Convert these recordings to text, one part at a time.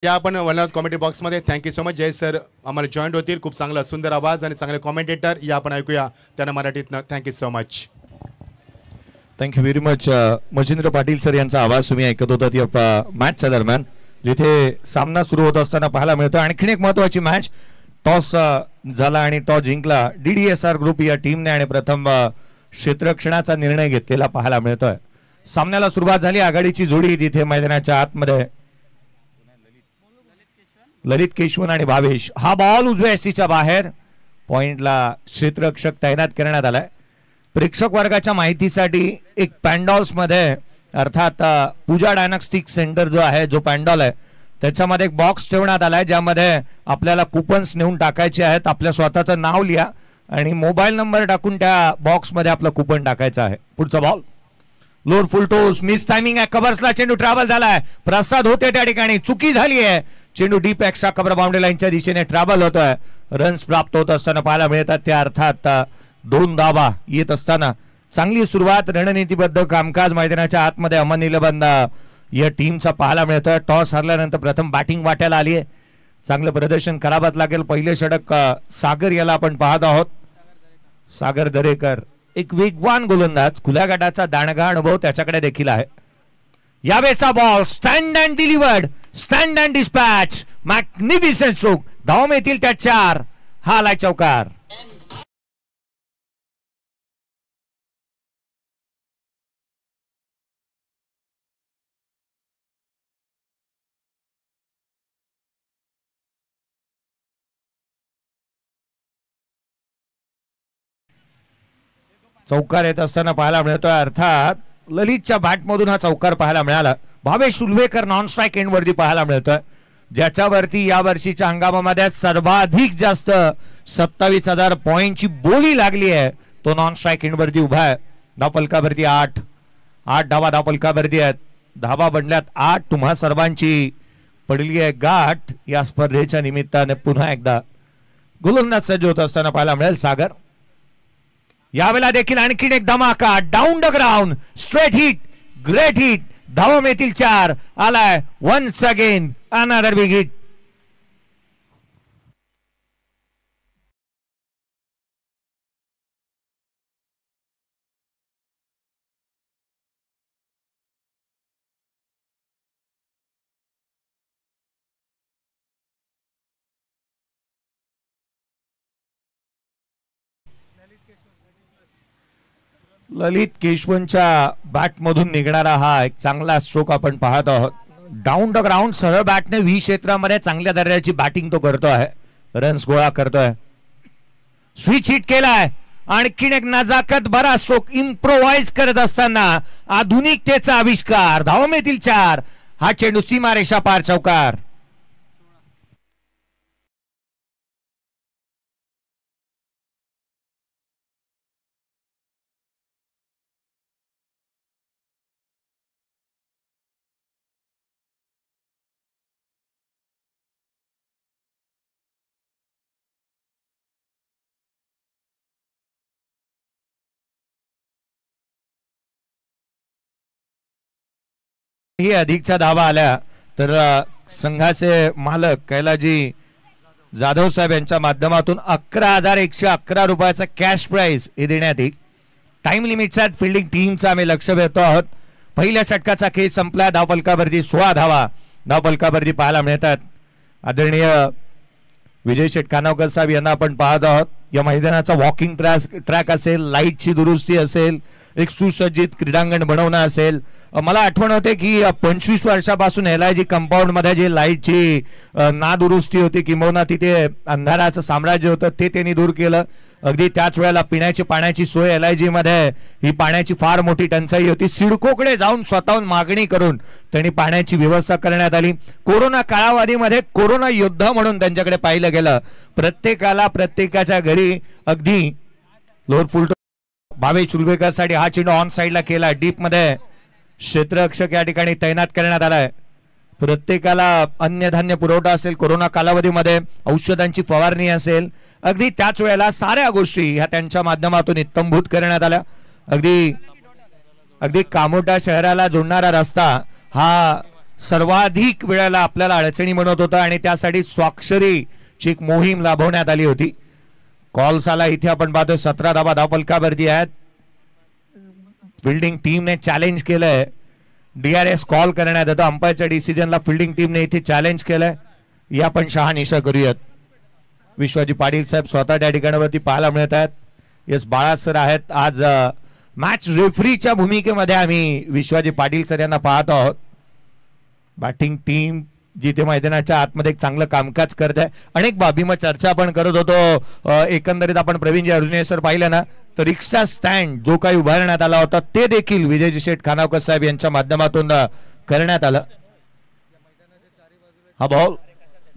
या आपण वनआउट कॉमेडी बॉक्समध्ये थँक्यू सो मच. जय सर आम्हाला जॉईंट होतील. खूप चांगला सुंदर आवाज आणि चांगले कॉमेंटेटर या आपण ऐकूया त्यांना मराठीतनं. Thank you so much. Thank you very much. Machhindra Patil sir यांचा आवाज तुम्ही ऐकत होता या मॅचच्या दरम्यान, जिथे सामना सुरू होत असताना पाहायला मिळतो. आणखीन एक महत्वाची मॅच. टॉस झाला आणि टॉस जिंकला DDSR ग्रुप या टीमने आणि प्रथम क्षेत्ररक्षणाचा निर्णय घेतलेला पाहायला मिळतोय. सामन्याला सुरुवात झाली. आघाडीची जोडी तिथे मैदानाच्या आतमध्ये ललित केशवन आणि भावेश. हा बॉल उजव्या एसटीच्या बाहेर. पॉइंटला क्षेत्ररक्षक तैनात करण्यात आलाय. प्रेक्षक वर्गाच्या माहितीसाठी एक पॅन्डॉल्स मध्ये अर्थात पूजा डायग्नोस्टिक सेंटर जो आहे, जो पॅन्डॉल आहे, त्याच्यामध्ये एक बॉक्स ठेवण्यात आलाय ज्यामध्ये आपल्याला कुपन्स नेऊन टाकायचे आहेत. आपल्या स्वतःचं नाव लिहा आणि मोबाईल नंबर टाकून त्या बॉक्स मध्ये आपलं कुपन टाकायचं आहे. पुढचा ball lower full toss. Mistiming आहे. कव्हर्सला चेंडू ट्रॅव्हल झालाय. प्रसाद होते त्या ठिकाणी. चुकी झाली आहे. चेंडू डीप एक्स्ट्रा कव्हर बाउंड्री लाईनच्या दिशेने ट्रॅव्हल होतोय. रन्स प्राप्त होत असताना पाहायला मिळतात. त्या अर्थात 2 धावा येत असताना चांगली सुरुवात. रणनीतीबद्ध कामकाज मैदानाच्या आतमध्ये अमन निलबंध या टीमचा पाहायला मिळतोय. टॉस हरल्यानंतर प्रथम बॅटिंग वाट्याला आली आहे. चांगलं प्रदर्शन करावंच लागेल. पहिले षटक सागर याला आपण पाहत आहोत. सागर दरेकर एक वेगवान गोलंदाज. खुल्या गटाचा दांडगा अनुभव त्याच्याकडे देखील आहे. यावेळेचा ball stand and delivered. Stand and dispatch. Magnificent stroke. धाव मिळतील त्या 4. हा आलाय चौकार. चौकार येत असताना पाहायला मिळतोय. अर्थात ललितच्या बॅटमधून हा चौकार पाहायला मिळाला. भावेश उल्वेकर नॉन स्ट्राईक एंड वरती पाहायला मिळतोय, ज्याच्यावरती या वर्षीच्या हंगामामध्ये सर्वाधिक जास्त 27,000 पॉइंटची बोली लागली आहे. तो नॉन स्ट्राईक एंड वरती उभा आहे. धावफलकावरती 8 धावा धावफलकावरती आहेत. धावा बनल्यात 8. तुम्हा सर्वांची पडली आहे गाठ. या स्पर्धेच्या निमित्ताने पुन्हा एकदा गोलंदाज सज्ज होत असताना पाहायला मिळेल सागर. यावेळेला देखील आणखीन एक धमाका. Down the ground. Straight hit. Great hit. धावा मिळतील 4. आलाय once again another big hit. Lalit केशवनच्या बॅटमधून निघणारा हा एक चांगला स्ट्रोक आपण पाहत आहोत. डाऊन द ग्राउंड सरळ बॅटने व्ही क्षेत्रामध्ये चांगल्या दर्जाची बॅटिंग तो करतो आहे. रन्स गोळा करतोय. स्विच हिट केलाय. आणखीन एक नजाकत भरा स्ट्रोक. इम्प्रोवाइज करत असताना आधुनिकतेचा आविष्कार. धावा मिळतील 4. हा चेंडू सीमारेषा पार. चौकार. ही अधिकच्या धावा आल्या तर संघाचे मालक कैलाजी जाधव साहेब यांच्या माध्यमातून 11,111 रुपयाचा कॅश प्राइज हे देण्यात येईल. टाइम लिमिटचा फिल्डिंग टीमचा आम्ही लक्ष देतो आहोत. पहिल्या षटकाचा खेळ संपला. धावफलकावरती 16 धावा धावफलकावरती पाहायला मिळतात. आदरणीय विजय शेठ खानावकर साहेब यांना आपण पाहत आहोत. या मैदानाचा वॉकिंग ट्रॅक असेल, लाईटची दुरुस्ती असेल, एक सुसज्जित क्रीडांगण बनवणं असेल. मला आठवण होते की 25 वर्षापासून LIG कंपाऊंड मध्ये जी लाईटची नादुरुस्ती होती, किंबहुना तिथे अंधाराचं साम्राज्य होतं, ते त्यांनी दूर केलं. अगदी त्याच वेळेला पिण्याची पाण्याची सोय LIG मध्ये ही पाण्याची फार मोठी टंचाई होती. सिडकोकडे जाऊन स्वतःहून मागणी करून त्यांनी पाण्याची व्यवस्था करण्यात आली. कोरोना कालावधीमध्ये कोरोना योद्धा म्हणून त्यांच्याकडे पाहिलं गेलं. प्रत्येकाला प्रत्येकाच्या घरी अगदी लोअर फुल भावेश उल्वेकर साठी हा चेंडू ऑन साइडला केला. डीप मध्ये क्षेत्ररक्षक या ठिकाणी तैनात करण्यात आलाय. प्रत्येकाला अन्नधान्य पुरवठा असेल, कोरोना कालावधीमध्ये औषधांची फवारणी असेल, अगदी त्याच वेळेला साऱ्या गोष्टी ह्या त्यांच्या माध्यमातून इत्तमभूत करण्यात आल्या. अगदी कामोठा शहराला जोडणारा रस्ता हा सर्वाधिक वेळेला आपल्याला अडचणी म्हणत होता आणि त्यासाठी स्वाक्षरीची एक मोहीम राबवण्यात आली होती. कॉल्स आला इथे आपण पाहतोय 17 धावा धावफलकावरती आहेत. फिल्डिंग टीमने चॅलेंज केलंय. DRS कॉल करण्यात येतो. अंपायरच्या डिसिजनला फिल्डिंग टीमने इथे चॅलेंज केलंय. या पण शहानिशा करूयात. विश्वाजी पाटील साहेब स्वतः त्या ठिकाणावरती पाहायला मिळत आहेत. येस बाळा सर आहेत. आज मॅच रेफरीच्या भूमिकेमध्ये आम्ही विश्वाजी पाटील सर यांना पाहत आहोत. बॅटिंग टीम जिथे मैदानाच्या आतमध्ये एक चांगलं कामकाज करत आहे. अनेक बाबी मग चर्चा आपण करत होतो. एकंदरीत आपण प्रवीणजी अर्जुने सर पाहिलं ना तर रिक्षा स्टँड जो काही उभारण्यात आला होता ते देखील विजयजी शेठ खानावकर साहेब यांच्या माध्यमातून करण्यात आलं. हा बॉल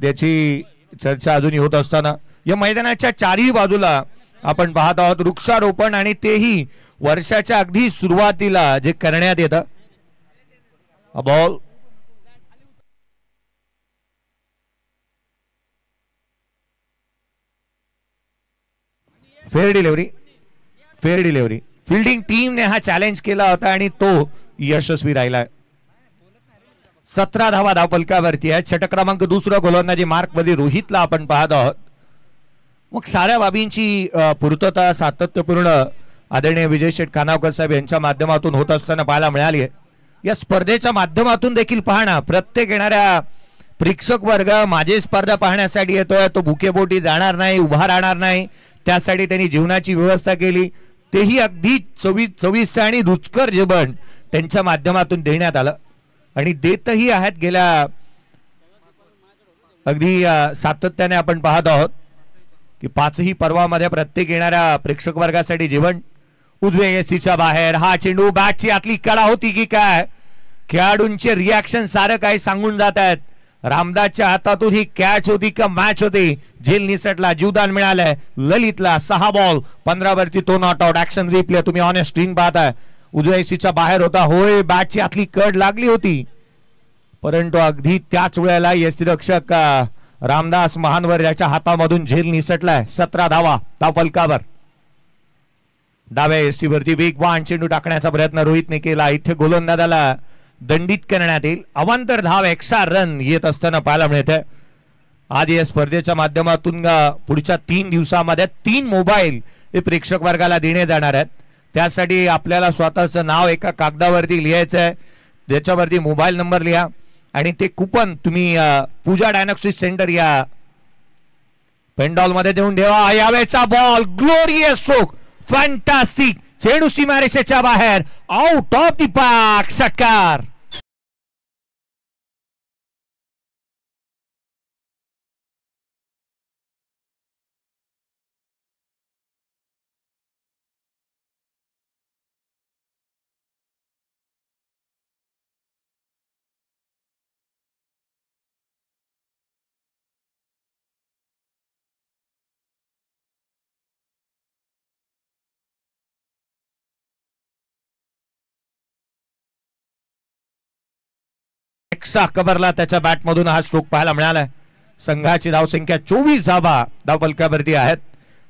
त्याची चर्चा अजूनही होत असताना या मैदानाच्या चारही बाजूला आपण पाहत आहोत वृक्षारोपण आणि तेही वर्षाच्या अगदी सुरुवातीला जे करण्यात येतं. हा बॉल फेअर डिलिव्हरी फिल्डिंग टीमने हा चॅलेंज केला होता आणि तो यशस्वी राहिला. 17 धावा धावफलकावरती आहे. षटक क्रमांक दुसरा गोलंदाजी मार्क मध्ये रोहितला आपण पाहत आहोत. मग साऱ्या बाबींची पूर्तता सातत्यपूर्ण आदरणीय विजय शेठ खानावकर साहेब यांच्या माध्यमातून होत असताना पाहायला मिळाली आहे. या स्पर्धेच्या माध्यमातून देखील पाहणं प्रत्येक येणाऱ्या प्रेक्षक वर्ग माझी स्पर्धा पाहण्यासाठी येतोय. तो भुकेपोटी जाणार नाही, उभा राहणार नाही. त्यासाठी त्यांनी जीवनाची व्यवस्था केली. तेही अगदी चविष्ट आणि रुचकर जेवण त्यांच्या माध्यमातून देण्यात आलं आणि देतही आहेत. गेल्या अगदी सातत्याने आपण पाहत आहोत की 5ही पर्वामध्ये प्रत्येक येणाऱ्या प्रेक्षक वर्गासाठी जेवण. उजव्या यष्टीच्या बाहेर हा चेंडू बॅटची आतली कडा होती की काय. खेळाडूंचे रिॲक्शन सारं काही सांगून जात आहेत. रामदासच्या हातातून ही कॅच होती का मॅच होती. झेल निसटला, जीवदान मिळालंय. ललितला 6 बॉल 15 वरती तो नॉट आउट. ऍक्शन रिप्ले तुम्ही ऑन स्क्रीन पाहताय. उजव्या यष्टीच्या बाहेर होता. होय बॅटची आतली कड लागली होती परंतु अगदी त्याच वेळेला यष्टीरक्षक रामदास महानवर याच्या हातामधून झेल निसटलाय. 17 धावा धावफलकावर. डाव्या यष्टीवरती वेगवान चेंडू टाकण्याचा प्रयत्न रोहितने केला. इथे गोलंदाजाला दंडित करण्यात येईल. अवांतर धाव एक्स्ट्रा रन येत असताना पाहायला मिळते. आज या स्पर्धेच्या माध्यमातून पुढच्या 3 दिवसामध्ये 3 मोबाईल हे प्रेक्षक वर्गाला देणे जाणार आहेत. त्यासाठी आपल्याला स्वतःचं नाव एका कागदावरती लिहायचं आहे. त्याच्यावरती मोबाईल नंबर लिहा आणि ते कुपन तुम्ही पूजा डायग्नोस्टिक सेंटर या पेंडॉल मध्ये देऊन ठेवा. यावेळेचा बॉल ग्लोरियस स्ट्रोक फॅन्टास्टिक चेंडू सीमारेषेच्या बाहेर आउट ऑफ द पार्क. षटकार. कबरला त्याच्या बॅटमधून हा स्ट्रोक पाहायला मिळालाय. संघाची धावसंख्या 24 धावा धावफलकावरती आहेत.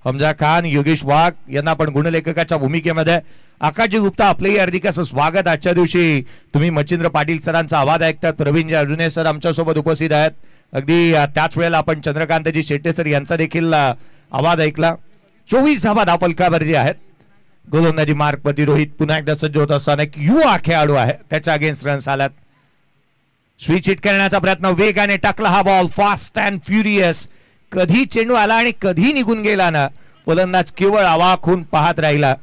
हमजा खान, योगेश वाघ यांना पण गुणलेखकाच्या भूमिकेमध्ये आकाशजी गुप्ता आपलंही हार्दिक असं स्वागत. आजच्या दिवशी तुम्ही मच्छिंद्र पाटील सरांचा आवाज ऐकतात. प्रवीणजी अर्जुने सर आमच्यासोबत उपस्थित आहेत. अगदी त्याच वेळेला आपण चंद्रकांतजी शेट्टे सर यांचा देखील आवाज ऐकला. 24 धावा धावफलकावरती आहेत. गोलंदाजी मार्कवरती रोहित पुन्हा एकदा सज्ज होत असताना एक युवा खेळाडू आहे त्याच्या अगेन्स्ट रन्स आल्यात. स्विच हिट करण्याचा प्रयत्न वेगाने टाकला हा बॉल फास्ट अँड फ्युरियस. कधी चेंडू आला आणि कधी निघून गेला ना. फलंदाज केवळ अवाक पाहत राहिला.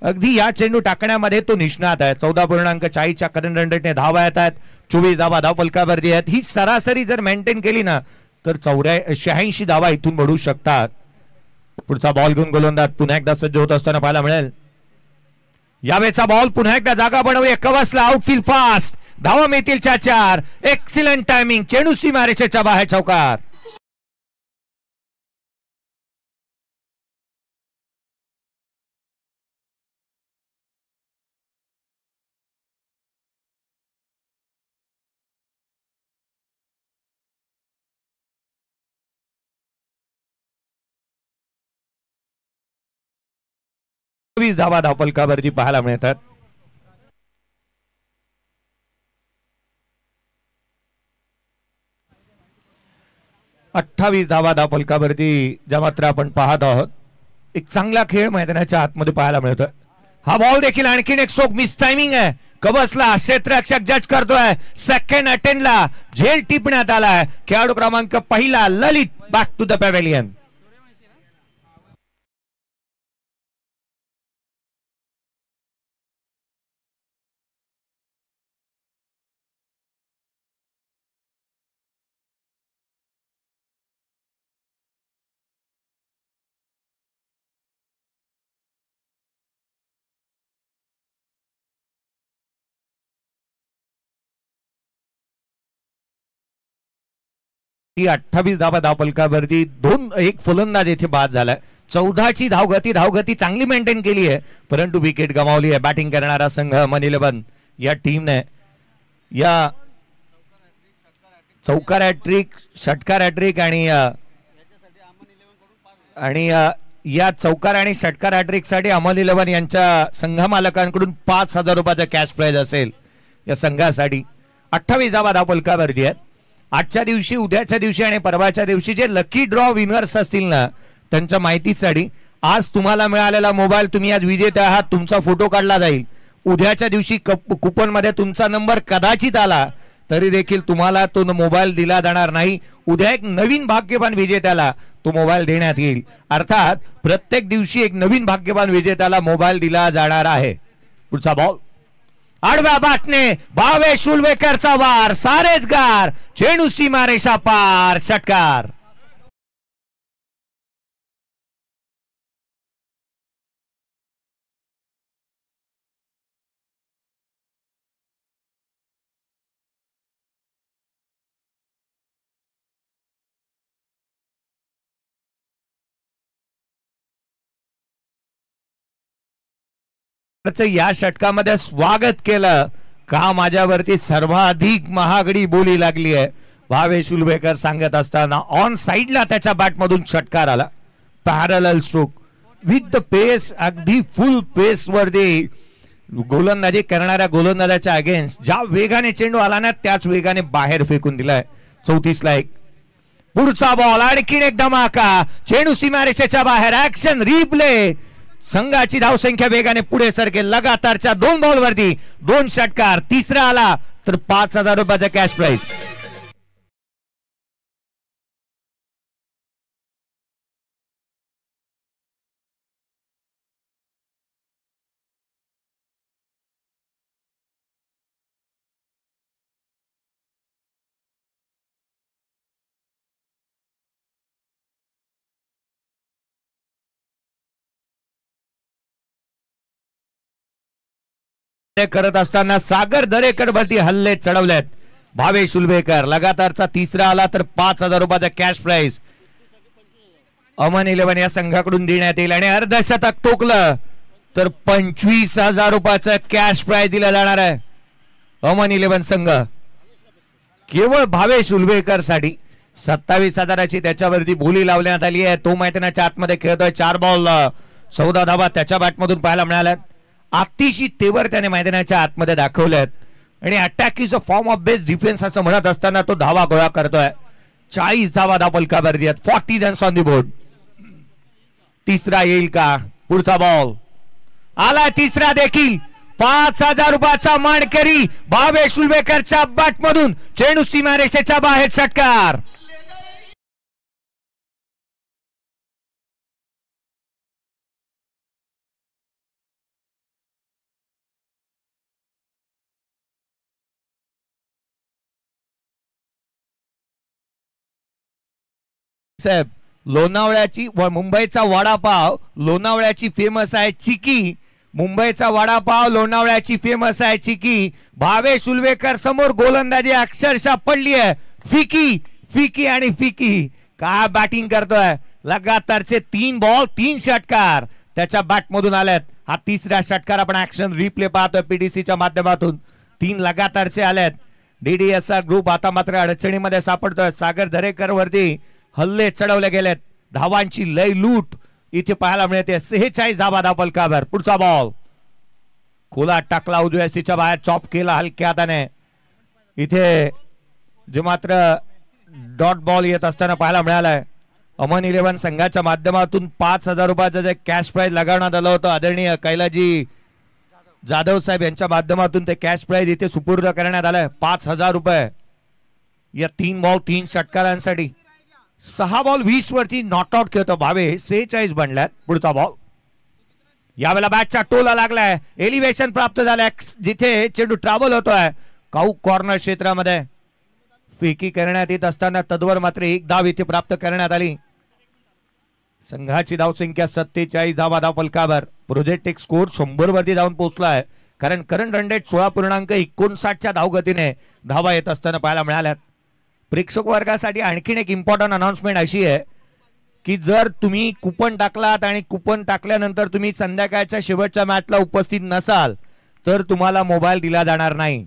अगदी या चेंडू टाकण्यामध्ये तो निष्णात आहे. 14.40च्या करंट रन रेटने धावा येत आहेत. 24 धावा धावफलकावरती आहेत. ही सरासरी जर मेंटेन केली ना तर 86 धावा इथून बढू शकतात. पुढचा बॉल घेऊन गोलंदाज पुन्हा एकदा सज्ज होत असताना पाहायला मिळेल. यावेळेचा बॉल पुन्हा एकदा जागा बनवूया. कवसला आउटफील्ड फास्ट. धावा मिळतील 4. Excellent timing. चेंडू सीमारेषेच्या बाहेर चौकार. धावा धावफलकावरती पाहायला मिळतात. 28 धावा धावफलकावरती ज्या मात्र आपण पाहत आहोत. एक चांगला खेळ मैदानाच्या आतमध्ये पाहायला मिळतोय. हा बॉल देखील आणखीन एक सोक मिस टायमिंग आहे. कबसला क्षेत्ररक्षक जज करतोय. सेकंड अटेंडला झेल टिपण्यात आलाय. खेळाडू क्रमांक पहिला Lalit back to the pavilion. ती 28 धावा धावफलकावरती 2-1 फलंदाज येथे बाद झालाय. 14ची धावगती चांगली मेंटेन केली आहे, परंतु विकेट गमावली आहे. बॅटिंग करणारा संघ अमन 11 या टीमने या चौकार हॅट्रिक, षटकार हॅट्रिक आणि या चौकार आणि षटकार हॅट्रिक साठी अमन 11 यांच्या संघ मालकांकडून 5,000 रुपयाचा कॅश प्राइज असेल या संघासाठी. 28 धावा धावफलकावरती आहेत. आजच्या दिवशी, उद्याच्या दिवशी आणि परवाच्या दिवशी जे लकी ड्रॉ विनर्स असतील ना, त्यांच्या माहितीसाठी आज तुम्हाला मिळालेला मोबाईल, तुम्ही आज विजेते आहात, तुमचा फोटो काढला जाईल. उद्याच्या दिवशी कुपन मध्ये तुमचा नंबर कदाचित आला तरी देखील तुम्हाला तो मोबाईल दिला जाणार नाही. उद्या एक नवीन भाग्यवान विजेत्याला तो मोबाईल देण्यात येईल. अर्थात प्रत्येक दिवशी एक नवीन भाग्यवान विजेत्याला मोबाईल दिला जाणार आहे. पुढचा बॉल आडव्या बाटने भावेश उलवेकरचा वार, सारेच गार, चेंडू सीमारेषा पार, षटकार. या षटकामध्ये स्वागत केलं का माझ्यावरती सर्वाधिक महागडी बोली लागली आहे, भावेश उलवेकर सांगत असताना ऑन साइडला त्याच्या बॅटमधून षटकार आला. Parallel stroke with the pace, अगदी फुल पेस वरती गोलंदाजी करणाऱ्या गोलंदाजाच्या अगेन्स्ट ज्या वेगाने चेंडू आला ना, त्याच वेगाने बाहेर फेकून दिलाय. 34 1. पुढचा बॉल आणखीन एक धमाका, चेंडू सीमारेषेच्या बाहेर, ऍक्शन रिप्ले. संघाची धावसंख्या वेगाने पुढे सरकेल. लगातारच्या 2 बॉल वरती 2 षटकार, तिसरा आला तर 5,000 रुपयाचा कॅश प्राइज. करत असताना सागर दरेकर वरती हल्ले चढवलेत भावेश उलवेकर. लगातारचा तिसरा आला तर 5,000 रुपयाचा कॅश प्राइज अमन 11 या संघाकडून देण्यात येईल. आणि अर्धशतक ठोकलं तर 25,000 रुपयाचा कॅश प्राइज दिला जाणार आहे. अमन 11 संघ केवळ भावेश उलवेकर साठी 27,000ची त्याच्यावरती बोली लावण्यात आली आहे. तो मैदानाच्या आतमध्ये खेळतोय. 4 बॉल 14 धावा त्याच्या बॅटमधून पाहायला मिळाल्यात. अतिशय तेवर त्याने मैदानाच्या आतमध्ये दाखवल्यात आणि attack is a form of best defence असं म्हणत असताना तो धावा गोळा करतोय. 40 धावा धावफलकावरती आहेत. 40 रन्स ऑन दी बोर्ड. तिसरा येईल का? पुढचा बॉल आला, तिसरा देखील. 5,000 रुपयाचा मानकरी भावेश उलवेकरच्या बॅटमधून चेंडू सीमारेषेच्या बाहेर, षटकार. साहेब, लोणावळ्याची मुंबईचा वडापाव लोणावळ्याची फेमस आहे चिकी. मुंबईचा वडापाव लोणावळ्याची फेमस आहे चिकी. भावेश उलवेकर समोर गोलंदाजी अक्षरशः पडली आहे. फिकी फिकी आणि फिकी. काय बॅटिंग करतोय. लगातारचे 3 बॉल 3 षटकार त्याच्या बॅटमधून आल्यात. हा तिसरा षटकार आपण ऍक्शन रिप्ले पाहतोय पीडीसीच्या माध्यमातून. 3 लगातारचे आल्यात. डीडीएसआर ग्रुप आता मात्र अडचणीमध्ये सापडतोय. सागर दरेकर वरती हल्ले चढवले गेलेत. धावांची लय लूट इथे पाहायला मिळते. 46 धावा धावफलकावर. पुढचा बॉल खोला टाकला, उजव्या बाहेर चॉप केला हलक्या हाताने. इथे जे मात्र डॉट बॉल येत असताना पाहायला मिळालाय. अमन 11 संघाच्या माध्यमातून 5,000 रुपयाचं जे कॅश प्राइज लगावण्यात आलं होतं आदरणीय कैलाजी जाधव साहेब यांच्या माध्यमातून ते कॅश प्राइज इथे सुपूर्द करण्यात आलंय. 5,000 रुपये या 3 बॉल 3 षटकारांसाठी. 6 बॉल 20 वरती नॉट आउट खेळतो भावे. 46 बनल्यात. पुढचा बॉल यावेळेला बॅटच्या टोला लागलाय. एलिव्हेशन प्राप्त झालंय जिथे चेंडू ट्रॅव्हल होतोय काऊक कॉर्नर क्षेत्रामध्ये. फेकी करण्यात येत असताना तद्वर मात्र 1 धाव इथे प्राप्त करण्यात आली. संघाची धावसंख्या 47 धावा धावफलकावर. प्रोजेक्ट स्कोर 100 वरती जाऊन पोहोचलाय कारण करंट रन रेट 16.59 धावगतीने धावा येत असताना पाहायला मिळाल्यात. प्रेक्षक वर्गासाठी आणखीन एक इम्पॉर्टंट अनाउन्समेंट अशी आहे की जर तुम्ही कुपन टाकलात आणि कुपन टाकल्यानंतर तुम्ही संध्याकाळच्या शेवटच्या मॅचला उपस्थित नसाल तर तुम्हाला मोबाईल दिला जाणार नाही.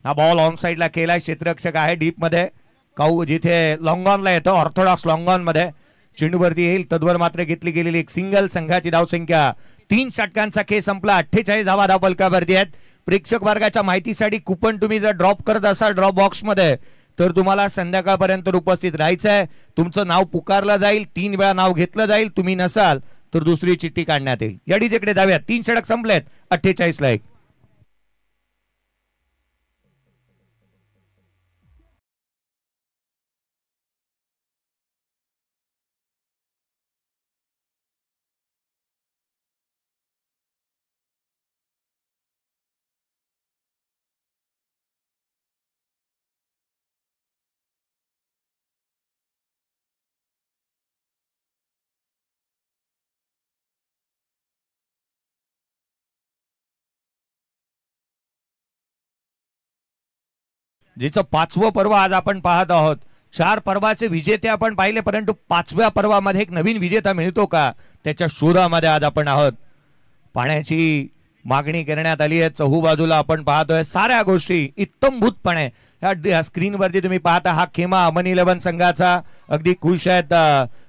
हा बॉल ऑन साइडला केलाय. क्षेत्ररक्षक आहे डीप मध्ये काऊ जिथे लॉंगॉनला येतो ऑर्थोडॉक्स लॉंगॉन मध्ये. चेंडूवरती येईल तद्वर मात्र घेतली गेलेली एक सिंगल. संघाची धावसंख्या 3 षटकांचा खेळ संपला. 48 धावा धावफलकावरती आहेत. प्रेक्षक वर्गाच्या माहितीसाठी कुपन तुम्ही जर ड्रॉप करत असाल ड्रॉप बॉक्स मध्ये तर तुम्हाला संध्याकाळपर्यंत उपस्थित राहायचं आहे. तुमचं नाव पुकारलं जाईल. 3 वेळा नाव घेतलं जाईल. तुम्ही नसाल तर दुसरी चिठ्ठी काढण्यात येईल. या डीजेकडे जाऊयात. 3 षटक संपलेत. 48 ला 1. जिचं 5वं पर्व आज आपण पाहत आहोत. 4 पर्वाचे विजेते आपण पाहिले परंतु 5व्या पर्वामध्ये एक नवीन विजेता मिळतो का त्याच्या शोधामध्ये आज आपण आहोत. पाण्याची मागणी करण्यात आली आहे. चहूबाजूला आपण पाहतोय साऱ्या गोष्टी इत्तमभूतपणे या स्क्रीनवरती तुम्ही पाहता. हा खेमा अमन 11 संघाचा अगदी खुश आहेत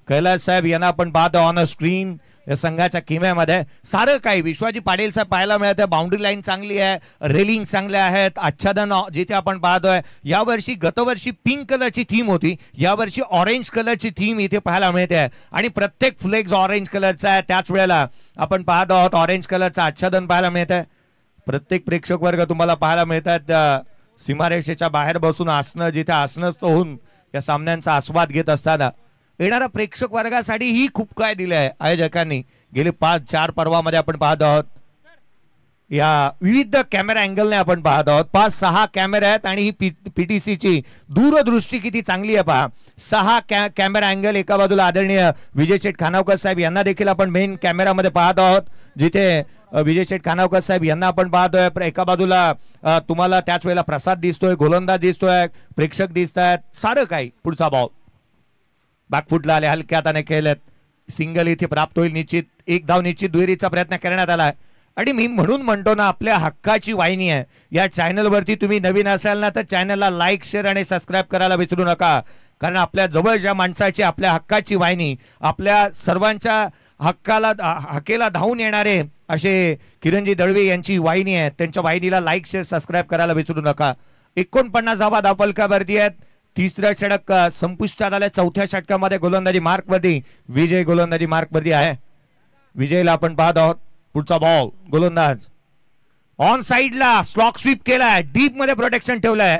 कैलास साहेब यांना आपण पाहतो ऑन अ स्क्रीन. या संघाच्या किम्यामध्ये सारं काही विश्वाजी पाटील साहेब पाहायला मिळत आहे. बाउंड्री लाईन चांगली आहे. रेलिंग चांगले आहेत. आच्छादन जिथे आपण पाहतोय यावर्षी गतवर्षी पिंक कलरची थीम होती. यावर्षी ऑरेंज कलरची थीम इथे पाहायला मिळते आहे आणि प्रत्येक फ्लेक्स ऑरेंज कलरचा आहे. त्याच वेळेला आपण पाहत आहोत ऑरेंज कलरचं आच्छादन पाहायला मिळत आहे. प्रत्येक प्रेक्षक वर्ग तुम्हाला पाहायला मिळतात सीमारेषेच्या बाहेर बसून आसनं जिथे आसनस्थ होऊन या सामन्यांचा आस्वाद घेत असताना. येणाऱ्या प्रेक्षक वर्गासाठी ही खूप काय दिले आहे आयोजकांनी. गेले 5-4 पर्वामध्ये आपण पाहत आहोत. या विविध कॅमेरा अँगलने आपण पाहत आहोत. 5-6 कॅमेरे आहेत आणि ही पीटीसीची दूरदृष्टी किती चांगली आहे पहा. 6 कॅमेरा अँगल. एका बाजूला आदरणीय विजय शेठ खानावकर साहेब यांना देखील आपण मेन कॅमेरामध्ये पाहत आहोत जिथे विजय शेठ खानावकर साहेब यांना आपण पाहतोय. एका बाजूला तुम्हाला त्याच वेळेला प्रसाद दिसतोय, गोलंदाज दिसतोय, प्रेक्षक दिसत आहेत. सारं काही. पुढचा बॉल बॅकफुटला आले. हलक्या हाताने खेळलेत. सिंगल इथे प्राप्त होईल निश्चित. 1 धाव निश्चित. दुहेरीचा प्रयत्न करण्यात आला. आणि मी म्हणून म्हणतो ना आपल्या हक्काची वाहिनी आहे. या चॅनलवरती तुम्ही नवीन असाल ना तर चॅनलला लाईक शेअर आणि सबस्क्राईब करायला विसरू नका. कारण आपल्या जवळच्या माणसाची आपल्या हक्काची वाहिनी आपल्या सर्वांच्या हक्केला धावून येणारे असे किरणजी दळवे यांची वाहिनी आहे. त्यांच्या वाहिनीला लाईक शेअर सबस्क्राईब करायला विसरू नका. 49 धावा धावफलकावरती आहेत. 3रं षटक संपुष्टात आलं. 4थ्या षटकामध्ये गोलंदाजी मार्कवरती विजय गोलंदाजी मार्कवरती आहे. विजयला आपण पाहत आहोत. पुढचा बॉल गोलंदाज ऑन साइडला स्लॉक स्वीप केलाय. डीप मध्ये प्रोटेक्शन ठेवलंय.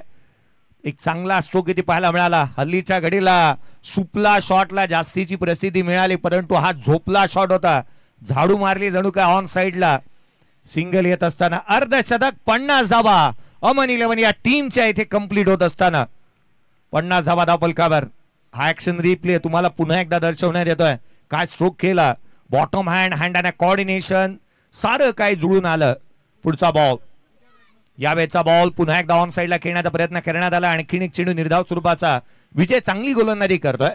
एक चांगला स्ट्रोक इथे पाहायला मिळाला. हल्लीच्या घडीला सुपला शॉटला जास्तीची प्रसिद्धी मिळाली परंतु हा झोपला शॉट होता. झाडू मारली जणू काय ऑन साइडला. सिंगल येत असताना अर्धशतक. 50 धावा अमन 11 या टीमच्या इथे कंप्लीट होत असताना 50 धावा धावफलकावर. हा ऍक्शन रिप्ले तुम्हाला पुन्हा एकदा दर्शवण्यात येतोय. काय स्ट्रोक केला. बॉटम हँड आणि कॉर्डिनेशन सारं काही जुळून आलं. पुढचा बॉल यावेळेचा बॉल पुन्हा एकदा ऑन साइडला खेळण्याचा प्रयत्न करण्यात आला. आणखीन एक चेंडू निर्धाव स्वरूपाचा. विजय चांगली गोलंदाजी करतोय.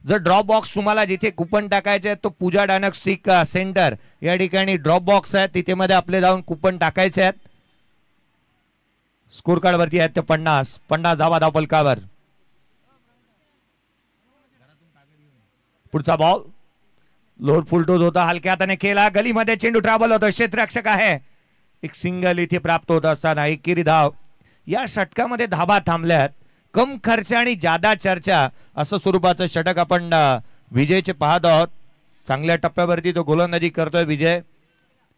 जर ड्रॉप बॉक्स तुम्हाला जिथे कुपन टाकायचे तो पूजा डायग्नोस्टिक सेंटर या ठिकाणी ड्रॉप बॉक्स आहे. तिथे मध्ये आपले जाऊन कुपन टाकायचे आहेत. स्कोर कार्ड वरती आहेत ते 50 धावा धावफलकावर. पुढचा बॉल लोअर फुलटोज होता. हलक्या हाताने केला. गलीमध्ये चेंडू ट्रॅव्हल होतो. क्षेत्ररक्षक आहे. एक सिंगल इथे प्राप्त होत असताना एकेरी धाव. या षटकामध्ये धाबा थांबल्यात कम खर्च आणि जादा चर्चा असं स्वरूपाचं षटक आपण विजयचे पाहत आहोत. चांगल्या टप्प्यावरती तो गोलंदाजी करतोय विजय.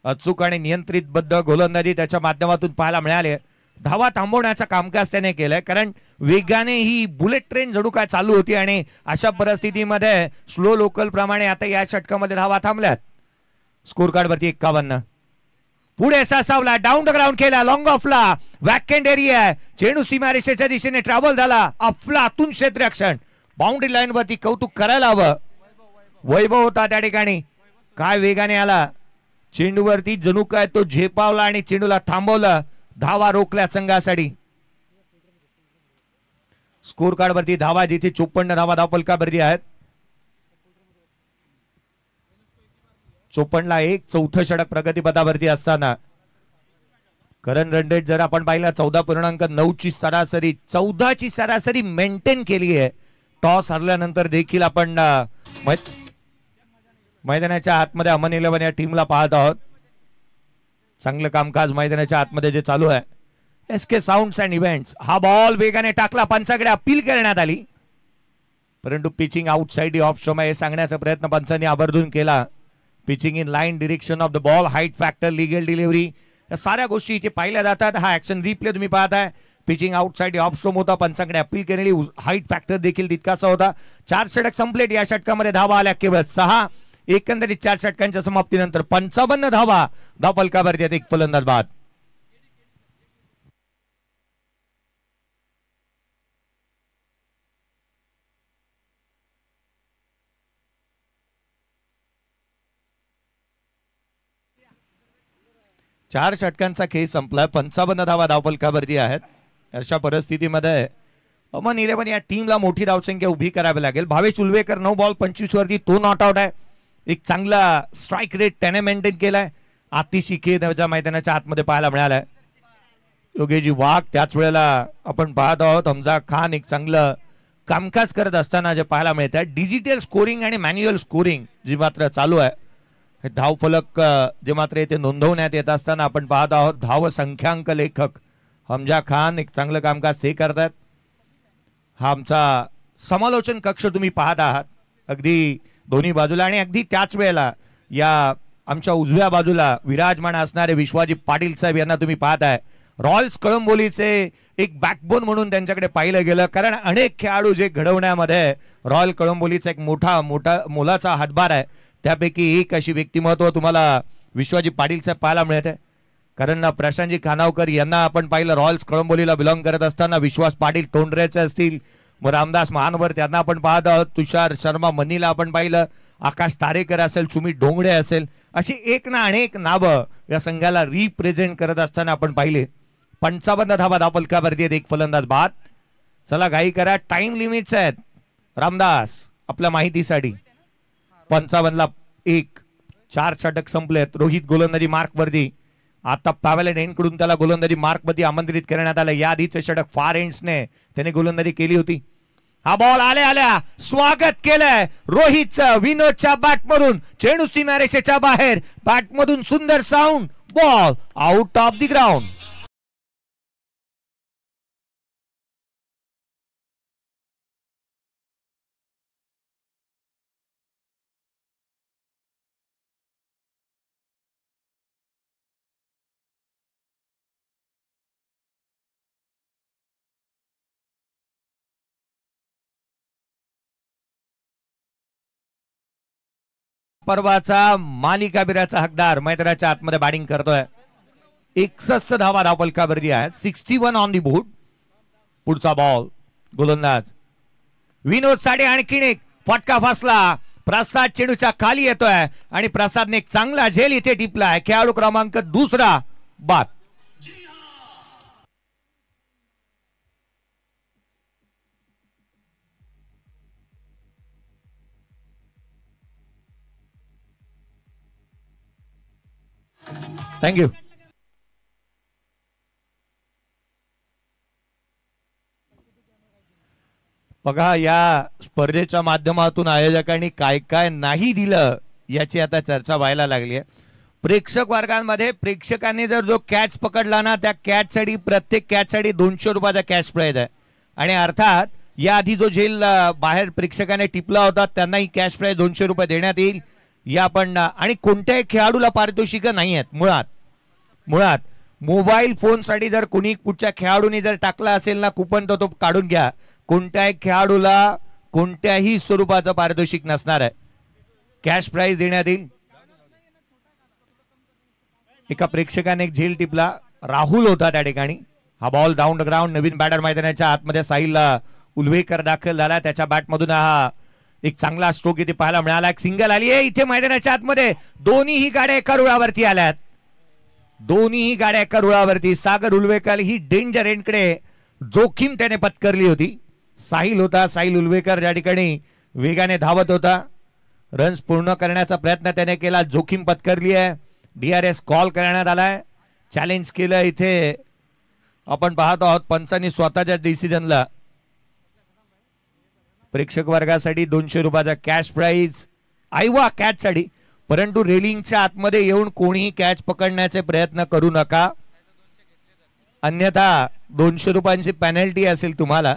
अचूक आणि नियंत्रितबद्ध गोलंदाजी त्याच्या माध्यमातून पाहायला मिळाली. धावा थांबवण्याचं कामकाज त्याने केलंय, कारण वेगाने ही बुलेट ट्रेन जणू काय चालू होती आणि अशा परिस्थितीमध्ये स्लो लोकल प्रमाणे आता या षटकामध्ये धावा थांबल्यात. स्कोर कार्ड वरती 51. पुढे सासावला, डाऊन द ग्राउंड केला, लॉंग ऑफला, वॅकंड एरिया, चेंडू सीमारेषेच्या दिशेने ट्रॅव्हल झाला, अफलातून क्षेत्ररक्षण, बाउंड्री लाईन वरती कौतुक करायला हवं. वैभव होता त्या ठिकाणी, काय वेगाने आला चेंडूवरती, जणू काय तो झेपावला आणि चेंडूला थांबवलं. धावा रोखल्या संघासाठी. स्कोर कार्ड वरती धावा जिथे 54 धावा धावफलकावरती आहेत. 54ला 1 चौथं षटक प्रगतीपथावरती असताना करण रन रेट जर आपण पाहिला 14.9 ची सरासरी, 14 ची सरासरी मेंटेन केली आहे. टॉस हरल्यानंतर देखील आपण मैदानाच्या आतमध्ये अमन 11 या टीमला पाहत आहोत. चांगलं कामकाज मैदानाच्या आतमध्ये जे चालू आहे. एसके साऊंड्स अँड इव्हेंट्स, हा बॉल वेगाने टाकला, पंचाकडे अपील करण्यात आली, परंतु पिचिंग आउटसाइड ऑफ स्टंप हे सांगण्याचा प्रयत्न पंचांनी आवर्जून केला. Pitching in line direction of the ball, height factor, legal delivery, या साऱ्या गोष्टी इथे पाहिल्या जातात. हा ऍक्शन रिप्ले तुम्ही पाहताय. पिचिंग आउटसाइड ऑफ स्टंप होता, पंचाकडे अपील केलेली, हाईट फॅक्टर देखील तितकासा होता. 4 षटक संपलेत. या षटकामध्ये धावा आल्या केवळ 6. एकंदरीत 4 षटकांच्या समाप्तीनंतर 55 धावा धावफलकावरती आहेत. एक फलंदाज बाद. चार षटकांचा खेळ संपलाय. 55 धावा धावफलकावरती आहेत. अशा परिस्थितीमध्ये अमन 11 या टीमला मोठी धावसंख्या उभी करावी लागेल. भावेश उल्वेकर 9 बॉल 25 वरती तो नॉट आउट आहे. एक चांगला स्ट्राईक रेट त्याने मेंटेन केलाय. अतिशय खेळ त्याच्या मैदानाच्या आतमध्ये पाहायला मिळालाय. योगेजी वाघ त्याच वेळेला आपण पाहत आहोत. हमजा खान एक चांगलं कामकाज करत असताना जे पाहायला मिळत आहे. डिजिटल स्कोरिंग आणि मॅन्युअल स्कोरिंग जी मात्र चालू आहे. हे धावफलक जे मात्र येथे नोंदवण्यात येत असताना आपण पाहत आहोत. धाव संख्यांक लेखक हमजा खान एक चांगलं कामकाज ते करतात. हा आमचा समालोचन कक्ष तुम्ही पाहत आहात अगदी दोन्ही बाजूला, आणि अगदी त्याच वेळेला या आमच्या उजव्या बाजूला विराजमान असणारे विश्वाजी पाटील साहेब यांना तुम्ही पाहताय. रॉयल्स कळंबोलीचे एक बॅकबोन म्हणून त्यांच्याकडे पाहिलं गेलं, कारण अनेक खेळाडू जे घडवण्यामध्ये रॉयल कळंबोलीचा एक मोठा मोलाचा हातभार आहे. त्यापैकी एक अशी व्यक्तिमत्व तुम्हाला विश्वाजी पाटील साहेब पाहायला मिळते. कारण प्रशांतजी खानावकर यांना आपण पाहिलं रॉयल्स कळंबोलीला बिलॉंग करत असताना. विश्वास पाटील तोंडरेचे असतील, मग रामदास महानवर त्यांना आपण पाहत आहोत. तुषार शर्मा मनीला आपण पाहिलं, आकाश तारेकर असेल, सुमित डोंगडे असेल, अशी एक ना अनेक नावं या संघाला रिप्रेझेंट करत असताना आपण पाहिले. 55 धावा धावफलकावरती आहेत. एक फलंदाज बाद. चला घाई करा, टाइम लिमिट्स आहेत. रामदास आपल्या माहितीसाठी 55ला 1 4 षटक संपलेत. रोहित गोलंदाजी मार्क वरती. आता पॅवेलन एंड कडून त्याला गोलंदाजी मार्क मध्ये आमंत्रित करण्यात आलं. या आधीचे षटक फार एंड्सने त्याने गोलंदाजी केली होती. हा बॉल आल्या स्वागत केलंय रोहितचं विनोदच्या बॅटमधून. चेंडू सीमारेषेच्या बाहेर, बॅटमधून सुंदर sound, ball out of the ground. पर्वाचा मालिकावीराचा हकदार मैदानाच्या आतमध्ये बॅटिंग करतोय. 61 धावा धावफलकावरती आहेत. 61 ऑन दी बोर्ड. पुढचा बॉल गोलंदाज विनोद साठी आणखीन एक फटका फसला. प्रसाद चेंडूच्या खाली येतोय आणि प्रसादने एक चांगला झेल इथे टिपलाय. खेळाडू क्रमांक 2 बाद. थँक्यू. बघा, या स्पर्धेच्या माध्यमातून आयोजकांनी काय काय नाही दिलं याची आता चर्चा व्हायला लागली आहे. प्रेक्षक वर्गांमध्ये प्रेक्षकांनी जर जो कॅच पकडला ना, त्या कॅच साठी प्रत्येक कॅच साठी 200 रुपयाचा कॅश प्राइज आहे. आणि अर्थात याआधी जो झेल बाहेर प्रेक्षकाने टिपला होता त्यांनाही कॅश प्राइज 200 रुपये देण्यात येईल. या पण आणि कोणत्याही खेळाडूला पारितोषिक नाही आहेत. मुळात मोबाईल फोनसाठी जर कोणी कुठच्या खेळाडूने जर टाकला असेल ना कुपन तर तो काढून घ्या. कोणत्याही खेळाडूला कोणत्याही स्वरूपाचं पारितोषिक नसणार आहे. कॅश प्राइज देण्यात येईल. एका प्रेक्षकाने एक झेल टिपला, राहुल होता त्या ठिकाणी. हा बॉल डाऊन द ग्राउंड. नवीन बॅटर मैदानाच्या आतमध्ये साहिल उलवेकर दाखल झाला. त्याच्या बॅटमधून हा एक चांगला स्ट्रोक इथे पाहायला मिळाला. एक सिंगल आली आहे इथे मैदानाच्या आतमध्ये. दोन्ही गाड्या एका रुळावरती आल्यात. दोन्ही गाड्या एका रुळावरती. सागर उलवेकर ही डेंजर एंडकडे जोखीम त्याने पत्करली होती. साहिल होता, साहिल उलवेकर ज्या ठिकाणी वेगाने धावत होता. रन्स पूर्ण करण्याचा प्रयत्न त्याने केला. जोखीम पत्करली आहे. DRS कॉल करण्यात आलाय. चॅलेंज केलं इथे. आपण पाहतो आहोत पंचांनी स्वतःच्या डिसिजनला. प्रेक्षक वर्गासाठी 200 रुपयाचा कॅश प्राइज आयवा कॅच साठी. परंतु रेलिंगच्या आतमध्ये येऊन कोणीही कॅच पकडण्याचे प्रयत्न करू नका, अन्यथा 200 रुपयांची पेनल्टी असेल तुम्हाला.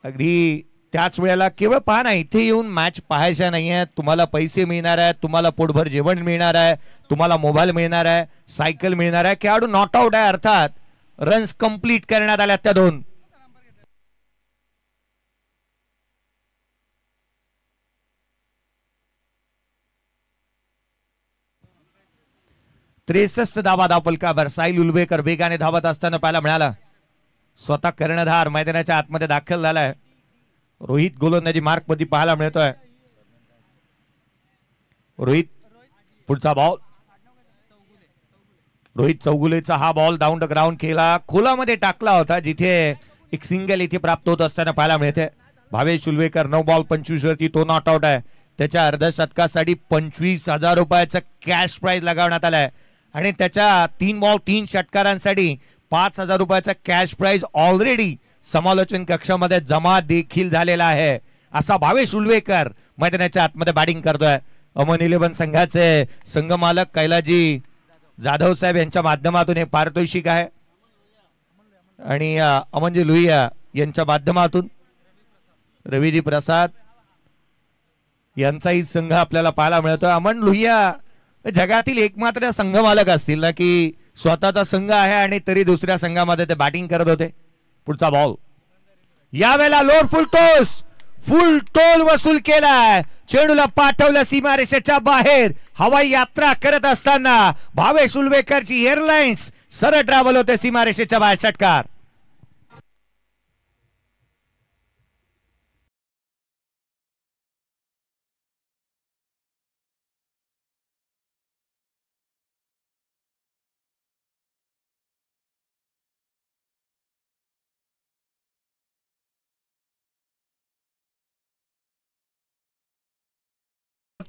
अगदी त्याच वेळेला केवळ पहा ना, इथे येऊन मॅच पाहायच्या नाही आहेत. तुम्हाला पैसे मिळणार आहेत, तुम्हाला पोटभर जेवण मिळणार आहे, तुम्हाला मोबाईल मिळणार आहे, सायकल मिळणार आहे. खेळाडू नॉट आउट आहे, अर्थात रन्स कंप्लीट करण्यात आल्या त्या दोन. त्रेसष्ट धावा धावफलकावर. साहिल उलवेकर वेगाने धावत असताना पाहायला मिळाला. स्वतः कर्णधार मैदानाच्या आतमध्ये दाखल झालाय. रोहित गोलंदाजी मार्क मध्ये पाहायला मिळतोय. रोहित पुढचा बॉल. रोहित चौगुलेचा हा बॉल डाऊन द ग्राउंड केला. खोलामध्ये टाकला होता जिथे एक सिंगल इथे प्राप्त होत असताना पाहायला मिळते. भावेश उलवेकर 9 बॉल 25 वरती तो नॉट आउट आहे. त्याच्या अर्धशतकासाठी 25,000 रुपयाचा कॅश प्राइज लगावण्यात आलाय आणि त्याच्या 3 बॉल 3 षटकारांसाठी 5,000 रुपयाचा कॅश प्राइज ऑलरेडी समालोचन कक्षामध्ये जमा देखील झालेला आहे. असा भावेश उलवेकर मैदानाच्या आतमध्ये बॅटिंग करतोय. अमन 11 संघाचे संघमालक कैलाजी जाधव साहेब यांच्या माध्यमातून हे पारितोषिक आहे आणि अमनजी लोहिया यांच्या माध्यमातून रवीजी प्रसाद यांचाही संघ आपल्याला पाहायला मिळतोय. अमन लोहिया जगातील एकमात्र संघमालक असतील ना की स्वतःचा संघ आहे आणि तरी दुसऱ्या संघामध्ये ते बॅटिंग करत होते. पुढचा बॉल. यावेळेला लोअर फुल टोल वसूल केलाय. चेंडूला पाठवलं सीमारेषेच्या बाहेर. हवाई यात्रा करत असताना भावेश उलवेकरची एअरलाइन्स सरळ ट्रॅव्हल होते सीमारेषेच्या बाहेर. षटकार.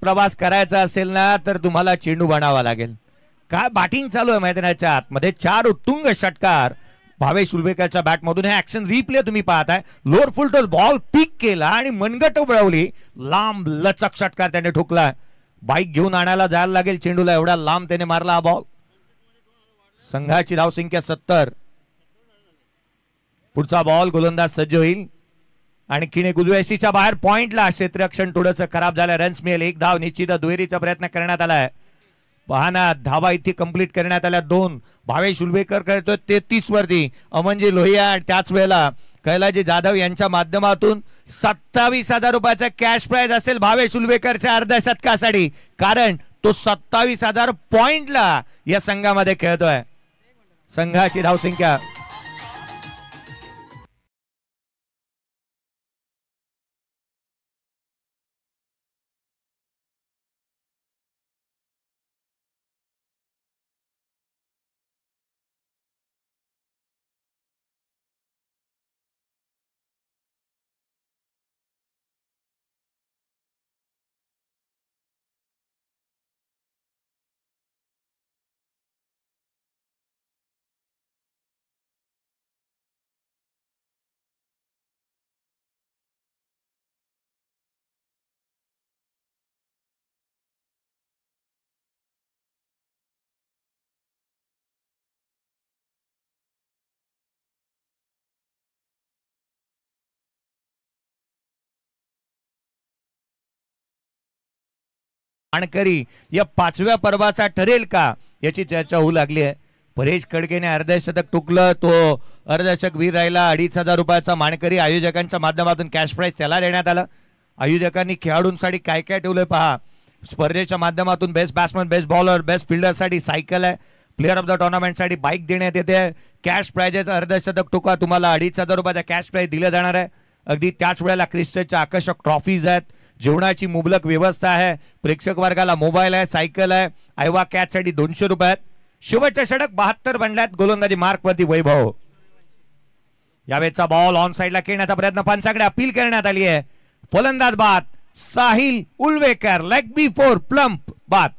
प्रवास करायचा असेल ना तर तुम्हाला चेंडू बनावा लागेल. काय बॅटिंग चालू आहे मैदानाच्या आतमध्ये. 4 उत्तुंग षटकार भावेश उलवेकरच्या बॅटमधून. हे ऍक्शन रिप्ले तुम्ही पाहताय. Lower full toss ball pick केला आणि मनगट उडवली. लांब लचक षटकार त्याने ठोकला. बाईक घेऊन आणायला जायला लागेल चेंडूला, एवढा लांब त्याने मारला हा बॉल. संघाची धावसंख्या 70. पुढचा बॉल. गोलंदाज सज्ज होईल. आणखीन एक उजव्याशीच्या बाहेर पॉइंटला क्षेत्ररक्षण थोडंसं खराब झालं. रन्स मिळेल. 1 धाव निश्चित. दुहेरीचा प्रयत्न करण्यात आलाय. पहाना धावा इथे कंप्लीट करण्यात आल्या 2. भावेश उलवेकर करतोय 33 वरती. अमनजी लोहिया त्याच वेळेला कैलाजी जाधव यांच्या माध्यमातून 27,000 रुपयाचा कॅश प्राइज असेल भावेश उलवेकरच्या अर्धशतकासाठी, कारण तो 27,000 पॉइंटला या संघामध्ये खेळतोय. संघाची धावसंख्या मानकरी या 5व्या पर्वाचा ठरेल का याची चर्चा होऊ लागली आहे. परेश कडकेने अर्धशतक टुकलं, तो अर्धशतक वीर राहिला. 2,500 रुपयाचा मानकरी आयोजकांच्या माध्यमातून कॅश प्राइज त्याला देण्यात आलं. आयोजकांनी खेळाडूंसाठी काय काय ठेवलंय पहा. स्पर्धेच्या माध्यमातून best batsman, best bowler, best फिल्डरसाठी सायकल आहे. प्लेअर ऑफ द टुर्नामेंटसाठी बाईक देण्यात येते. कॅश प्राइजेचं अर्धशतक टुका तुम्हाला 2,500 रुपयाचा कॅश प्राइज दिलं जाणार आहे. अगदी त्याच वेळेला क्रिस्टच्या आकर्षक ट्रॉफीज आहेत, जेवणाची मुबलक व्यवस्था आहे, प्रेक्षक वर्गाला मोबाईल आहे, सायकल आहे. आयवा कॅचसाठी 200 रुपये आहेत. शेवटच्या षटक 72 बनल्यात. गोलंदाजी मार्कवरती वैभव. यावेळेचा बॉल ऑन साइडला खेळण्याचा प्रयत्न, पंचाकडे अपील करण्यात आली आहे. फलंदाज बाद साहिल उलवेकर, लेग बी 4 प्लम्प बाद.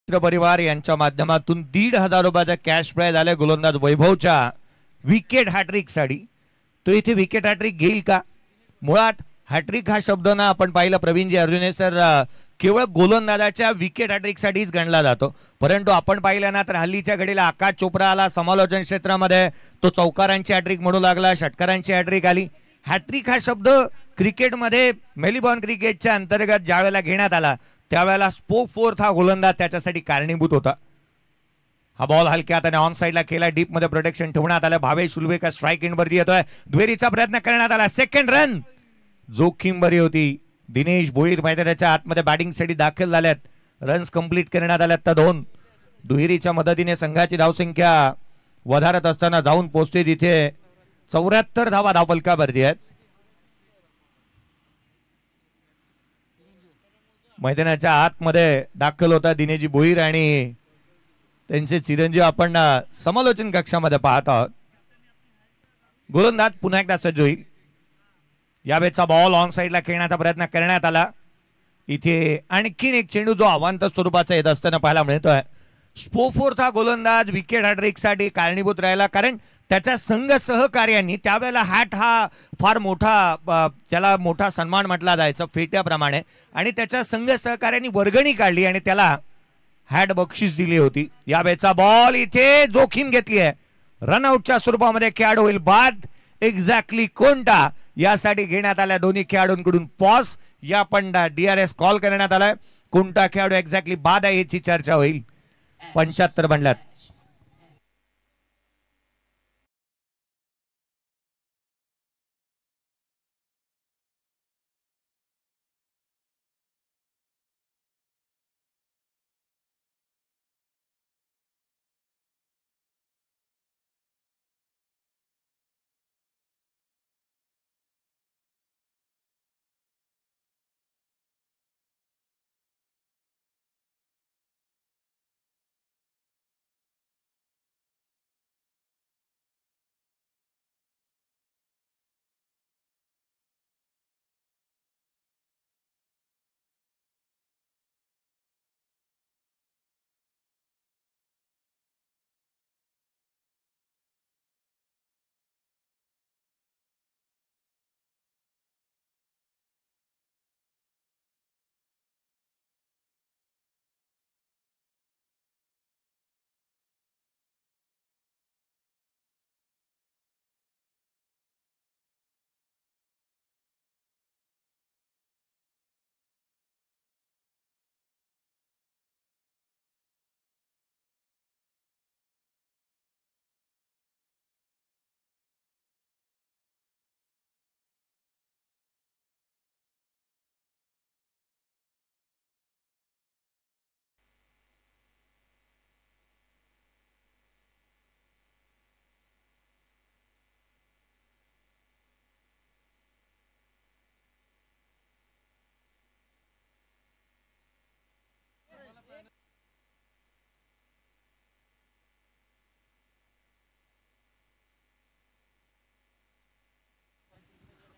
परिवार यांच्या माध्यमातून 1,500 रुपयाचा कॅश प्राइज आले गोलंदाज वैभवच्या विकेट हॅट्रिक साठी. तो इथे विकेट हॅट्रिक घेईल का? मुळात हॅट्रिक हा शब्द ना आपण पाहिलं प्रवीणजी अर्जुने सर केवळ गोलंदाजाच्या विकेट हॅट्रिक साठीच गणला जातो, परंतु आपण पाहिलं ना तर हल्लीच्या घडीला आकाश चोप्रा आला समालोचन क्षेत्रामध्ये, तो चौकारांची हॅट्रिक म्हणू लागला, षटकारांची हॅट्रिक आली. हॅट्रिक हा शब्द क्रिकेटमध्ये मेलबॉर्न क्रिकेटच्या अंतर्गत ज्या वेळेला घेण्यात आला त्यावेळेला स्पोक फोर्थ हा गोलंदाज त्याच्यासाठी कारणीभूत होता. हा बॉल हलक्या हाताने ऑन साइडला केला, डीप मध्ये प्रोटेक्शन ठेवण्यात आलं. भावेश उलवेकर स्ट्राइक इन वरती येतोय. दुहेरीचा प्रयत्न करण्यात आला. सेकंड रन, जोखीम बरी होती. दिनेश भोईर मैदानाच्या आतमध्ये बॅटिंग साठी दाखल झाल्यात. रन्स कंप्लीट करण्यात आल्यात तर 2. दुहेरीच्या मदतीने संघाची धावसंख्या वधारत असताना जाऊन पोहोचते तिथे 74 धावा धावफलकावरती आहेत. मैदानाच्या आतमध्ये दाखल होता दिनेशजी भोईर आणि त्यांचे चिरंजीव आपण समालोचन कक्षामध्ये पाहत आहोत. गोलंदाज पुन्हा एकदा सज्ज होईल. यावेळेचा बॉल ऑन साइडला खेळण्याचा प्रयत्न करण्यात आला. इथे आणखीन एक चेंडू जो अवांतर स्वरूपाचा येत असताना पाहायला मिळतोय. स्पोफोर्थ हा गोलंदाज विकेट हॅट्रिक साठी कारणीभूत राहिला, कारण त्याच्या संघ सहकार्यांनी त्यावेळेला हॅट हा फार मोठा त्याला मोठा सन्मान म्हटला जायचा फेट्याप्रमाणे, आणि त्याच्या संघ सहकार्यांनी वर्गणी काढली आणि त्याला हॅट बक्षीस दिली होती. यावेळेचा बॉल इथे जोखीम घेतली आहे. रनआउटच्या स्वरूपामध्ये खेळाडू होईल बाद. एक्झॅक्टली कोणता यासाठी घेण्यात आल्या दोन्ही खेळाडूंकडून पॉज. या पण DRS कॉल करण्यात आलाय. कोणता खेळाडू एक्झॅक्टली बाद आहे याची चर्चा होईल. 75 बनल्यात.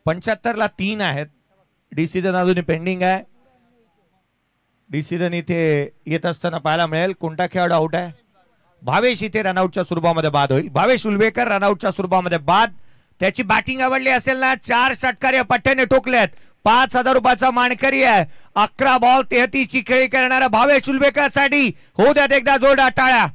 75 ला 3 आहेत. डिसिजन अजूनही पेंडिंग आहे. डिसिजन इथे येत असताना पाहायला मिळेल. कोणता खेळाडू आउट आहे? भावेश इथे रनआउटच्या स्वरूपामध्ये बाद होईल. भावेश उलवेकर रनआउटच्या स्वरूपामध्ये बाद. त्याची बॅटिंग आवडली असेल ना. 4 षटकार या पट्ट्याने ठोकलेत. 5,000 रुपयाचा मानकरी आहे. 11 बॉल 33 ची खेळी करणारा भावेश उलवेकर साठी होऊ द्यात एकदा जोरदार टाळ्या.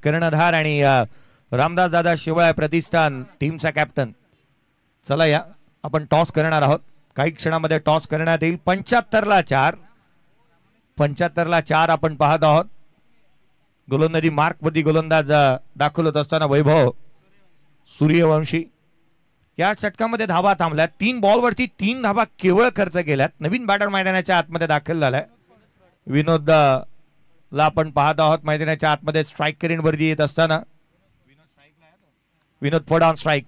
कर्णधार आणि रामदास दादा शिवाय प्रतिष्ठान टीमचा कॅप्टन. चला या आपण टॉस करणार आहोत. काही क्षणामध्ये टॉस करण्यात येईल. 75 ला 4. 75 ला 4 आपण पाहत आहोत. गोलंदाजी मार्कमध्ये गोलंदाज दाखल होत असताना वैभव सूर्यवंशी. या षटकामध्ये धावा थांबल्यात. 3 बॉलवरती 3 धावा केवळ खर्च केल्यात. नवीन बॅटर मैदानाच्या आतमध्ये दाखल झालाय. विनोद ला आपण पाहत आहोत मैदानाच्या आतमध्ये स्ट्राईक करीन वरती येत असताना. विनोद फड ऑन स्ट्राईक.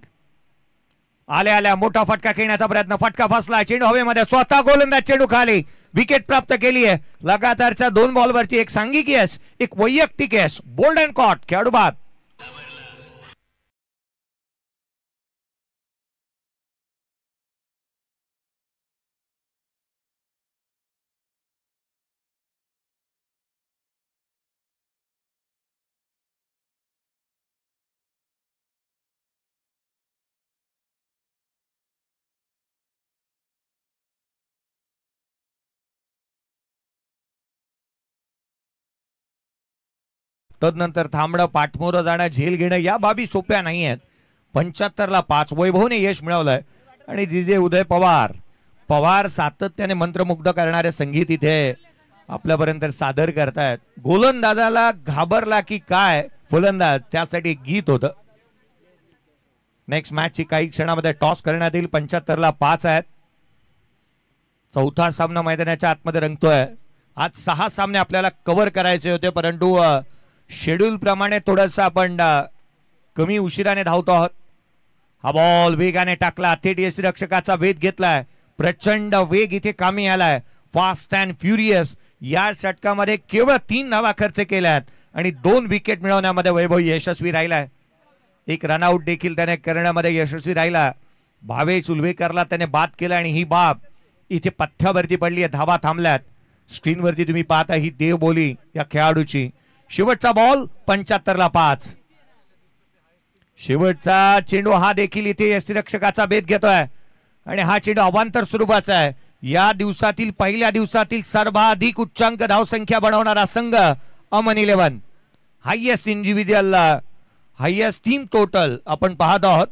आल्या मोठा फटका खेळण्याचा प्रयत्न. फटका फसला. चेंडू हवेमध्ये. स्वतः गोलंदाज चेंडू खाली. विकेट प्राप्त केली आहे. लगातारच्या 2 बॉलवरती एक सांघिक यश, एक वैयक्तिक यश. Bold and cot. खेळाडू बाद. तदनंतर थांबणं, पाठमोरं जाणं, झेल घेणं या बाबी सोप्या नाही आहेत. 75 ला 5 वैभवने यश मिळवलंय. आणि जिजे उदय पवार सातत्याने मंत्रमुग्ध करणारे संगीत इथे आपल्यापर्यंत सादर करतायत. गोलंदाजाला घाबरला की काय फलंदाज, त्यासाठी गीत होतं. नेक्स्ट मॅचची काही क्षणामध्ये टॉस करण्यात येईल. 75 ला 5 आहेत. चौथा सामना मैदानाच्या आतमध्ये रंगतोय. आज 6 सामने आपल्याला कव्हर करायचे होते, परंतु शेड्यूल प्रमाणे थोडंसं आपण कमी उशिराने धावतो आहोत. हा बॉल वेगाने टाकला. थेट यष्टिरक्षकाचा वेध घेतलाय. प्रचंड वेग इथे कामी आलाय. Fast and furious. या षटकामध्ये केवळ 3 धावा खर्च केल्यात आणि 2 विकेट मिळवण्यामध्ये वैभव यशस्वी राहिलाय. एक रनआउट देखील त्याने करण्यामध्ये यशस्वी राहिला. भावेश उलवेकरला त्याने बाद केला आणि ही बाब इथे पथ्यावरती पडली आहे. धावा थांबल्यात. स्क्रीनवरती तुम्ही पाहता ही देवबोली या खेळाडूची. शेवटचा बॉल 75 ला 5. शेवटचा चेंडू हा देखील इथे यष्टिरक्षकाचा भेद घेतोय आणि हा चेंडू अवांतर स्वरूपाचा आहे. या दिवसातील पहिल्या दिवसातील सर्वाधिक उच्चांक धावसंख्या बनवणारा संघ अमन 11. Highest individual, highest team total आपण पाहत आहोत.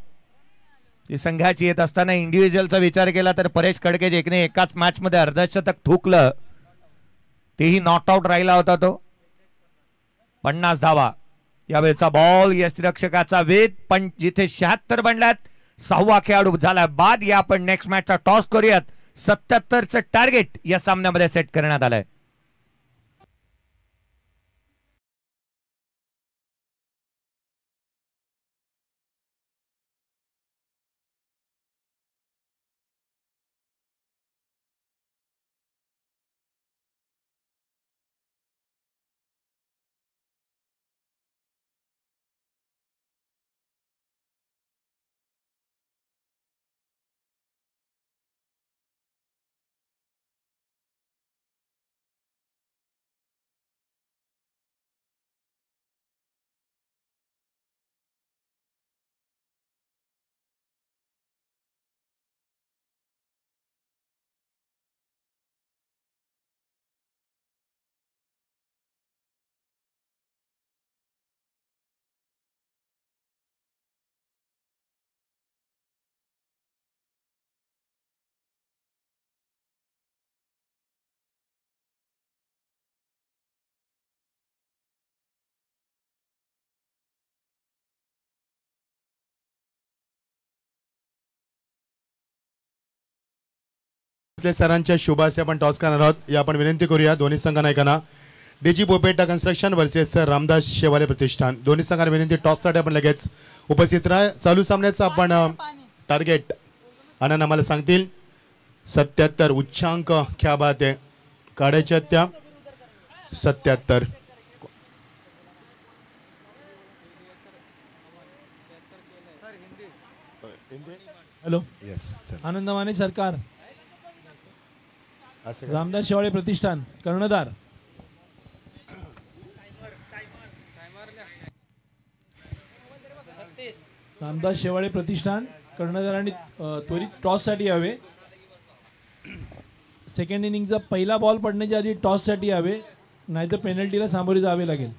संघाची येत असताना इंडिव्हिज्युअलचा विचार केला तर परेश खडके जेने एकाच मॅच मध्ये अर्धशतक ठोकलं, तेही नॉट आउट राहिला होता तो. 50 धावा. यावेळेचा बॉल यष्टिरक्षकाचा वेध. पण जिथे 76 बनल्यात 6वा खेळाडू झाला बाद. या आपण नेक्स्ट मॅचचा टॉस करूयात. 77चं टार्गेट या सामन्यामध्ये सेट करण्यात आलंय. भोसले सरांच्या शुभाचे आपण टॉस करणार आहोत. या आपण विनंती करूया दोन्ही संघांना ऐकाना. DG Popeta construction versus Ramdas Shewale Pratishthan. दोन्ही संघांना विनंती टॉससाठी आपण लगेच उपस्थित राहा. चालू सामन्याचं आपण टार्गेट आनंद आम्हाला सांगतील. 77 उच्चांक क्या बात आहे. काढायच्या त्या 77. हॅलो येस आनंद माने सरकार रामदास शेवाळे प्रतिष्ठान कर्णधार रामदास शेवाळे प्रतिष्ठान कर्णधारांनी त्वरित टॉससाठी यावे. सेकंड इनिंगचा पहिला बॉल पडण्याच्या आधी टॉससाठी यावे, नाहीतर पेनल्टीला सामोरे जावे लागेल.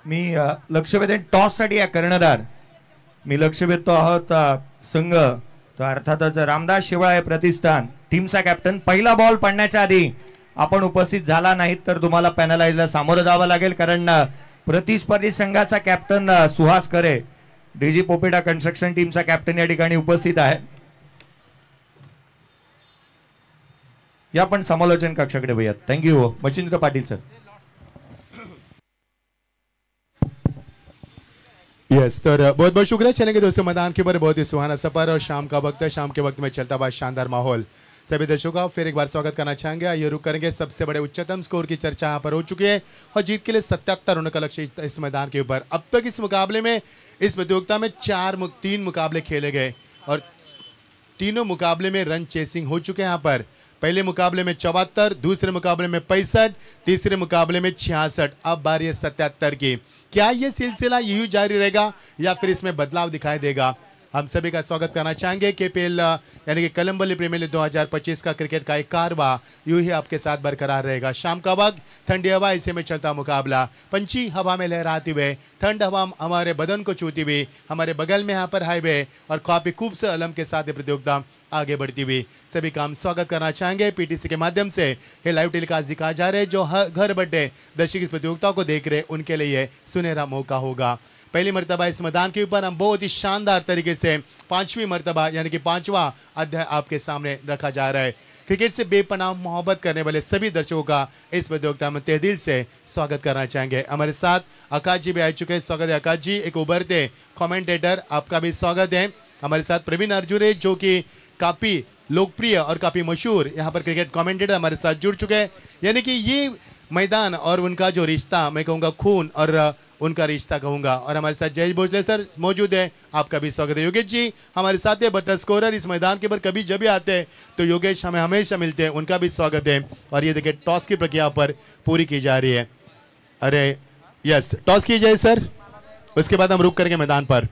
मी लक्ष वेधेन टॉस साठी या कर्णधार. मी लक्ष वेधतो आहोत संघ तर अर्थातच रामदास शेवाळे प्रतिष्ठान टीमचा कॅप्टन. पहिला बॉल पडण्याच्या आधी आपण उपस्थित झाला नाहीत तर तुम्हाला पॅनलाइजला सामोरं जावं लागेल, कारण प्रतिस्पर्धी संघाचा captain Suhas Kare DG Popeta construction टीमचा कॅप्टन या ठिकाणी उपस्थित आहे. या पण समालोचन कक्षाकडे वळूयात. Thank you Machhindra Patil sir. Yes तो बहुत बहुत शुक्रिया. चलेंगे दोस्तों मैदान के ऊपर बहुत ही सुहाना सफर और शाम का वक्त है. शाम के वक्त में चलता हुआ शानदार माहौल. सभी दर्शकों का फिर एक बार स्वागत करना चाहेंगे. ये रुक करेंगे सबसे बड़े उच्चतम स्कोर की चर्चा यहाँ पर हो चुकी है और जीत के लिए 77 रनों का लक्ष्य इस मैदान के ऊपर. अब तक इस मुकाबले में इस प्रतियोगिता में 3 मुकाबले खेले गए और तीनों मुकाबले में रन चेसिंग हो चुके हैं. यहाँ पर पहले मुकाबले में 74, दूसरे मुकाबले में 65, तीसरे मुकाबले में 66. अब बारी है 77 की. क्या ये सिलसिला यूं जारी रहेगा या फिर इसमें बदलाव दिखाई देगा? हम सभी का स्वागत करना चाहेंगे. केपीएल यानी कि कलंबली प्रीमियर लीग 2025 का क्रिकेट का एक कारवा यूं ही आपके साथ बरकरार रहेगा. शाम का वक्त, ठंडी हवा, इसे में चलता मुकाबला. पंछी हवा में लहराते हुए, ठंड हवा हमारे बदन को छूती हुई, हमारे बगल में यहाँ पर हाईवे और काफी खूबसूरत अलम के साथ ये प्रतियोगिता आगे बढ़ती हुई. सभी का हम स्वागत करना चाहेंगे. पीटीसी के माध्यम से ये लाइव टेलीकास्ट दिखाया जा रहा है. जो घर बैठे दर्शक इस प्रतियोगिता को देख रहे उनके लिए सुनहरा मौका होगा. पहली मर्तबा इस मैदान के ऊपर हम बहुत ही शानदार तरीके से 5वीं मर्तबा यानी कि 5वां अध्याय आपके सामने रखा जा रहा है. क्रिकेट से बेपनाह मोहब्बत करने वाले सभी दर्शकों का इस प्रतियोगिता में तहे दिल से स्वागत करना चाहेंगे. हमारे साथ आकाश जी भी आ चुके हैं. स्वागत है आकाश जी, एक उभरते कमेंटेटर. आपका भी स्वागत है. हमारे साथ प्रवीण अर्जुन है जो कि काफ़ी लोकप्रिय और काफ़ी मशहूर यहाँ पर क्रिकेट कमेंटेटर हमारे साथ जुड़ चुके हैं. यानी कि ये मैदान और उनका जो रिश्ता, मैं कहूँगा खून और उनका रिश्ता कहूँगा. और हमारे साथ जय भोसले सर मौजूद है. आपका भी स्वागत है. योगेश जी हमारे साथ है, बटर स्कोरर. इस मैदान के ऊपर कभी जब भी आते हैं तो योगेश हमें हमेशा मिलते हैं. उनका भी स्वागत है. और ये देखिए टॉस की प्रक्रिया पर पूरी की जा रही है. अरे यस, टॉस की जाए सर, उसके बाद हम रुक करेंगे मैदान पर.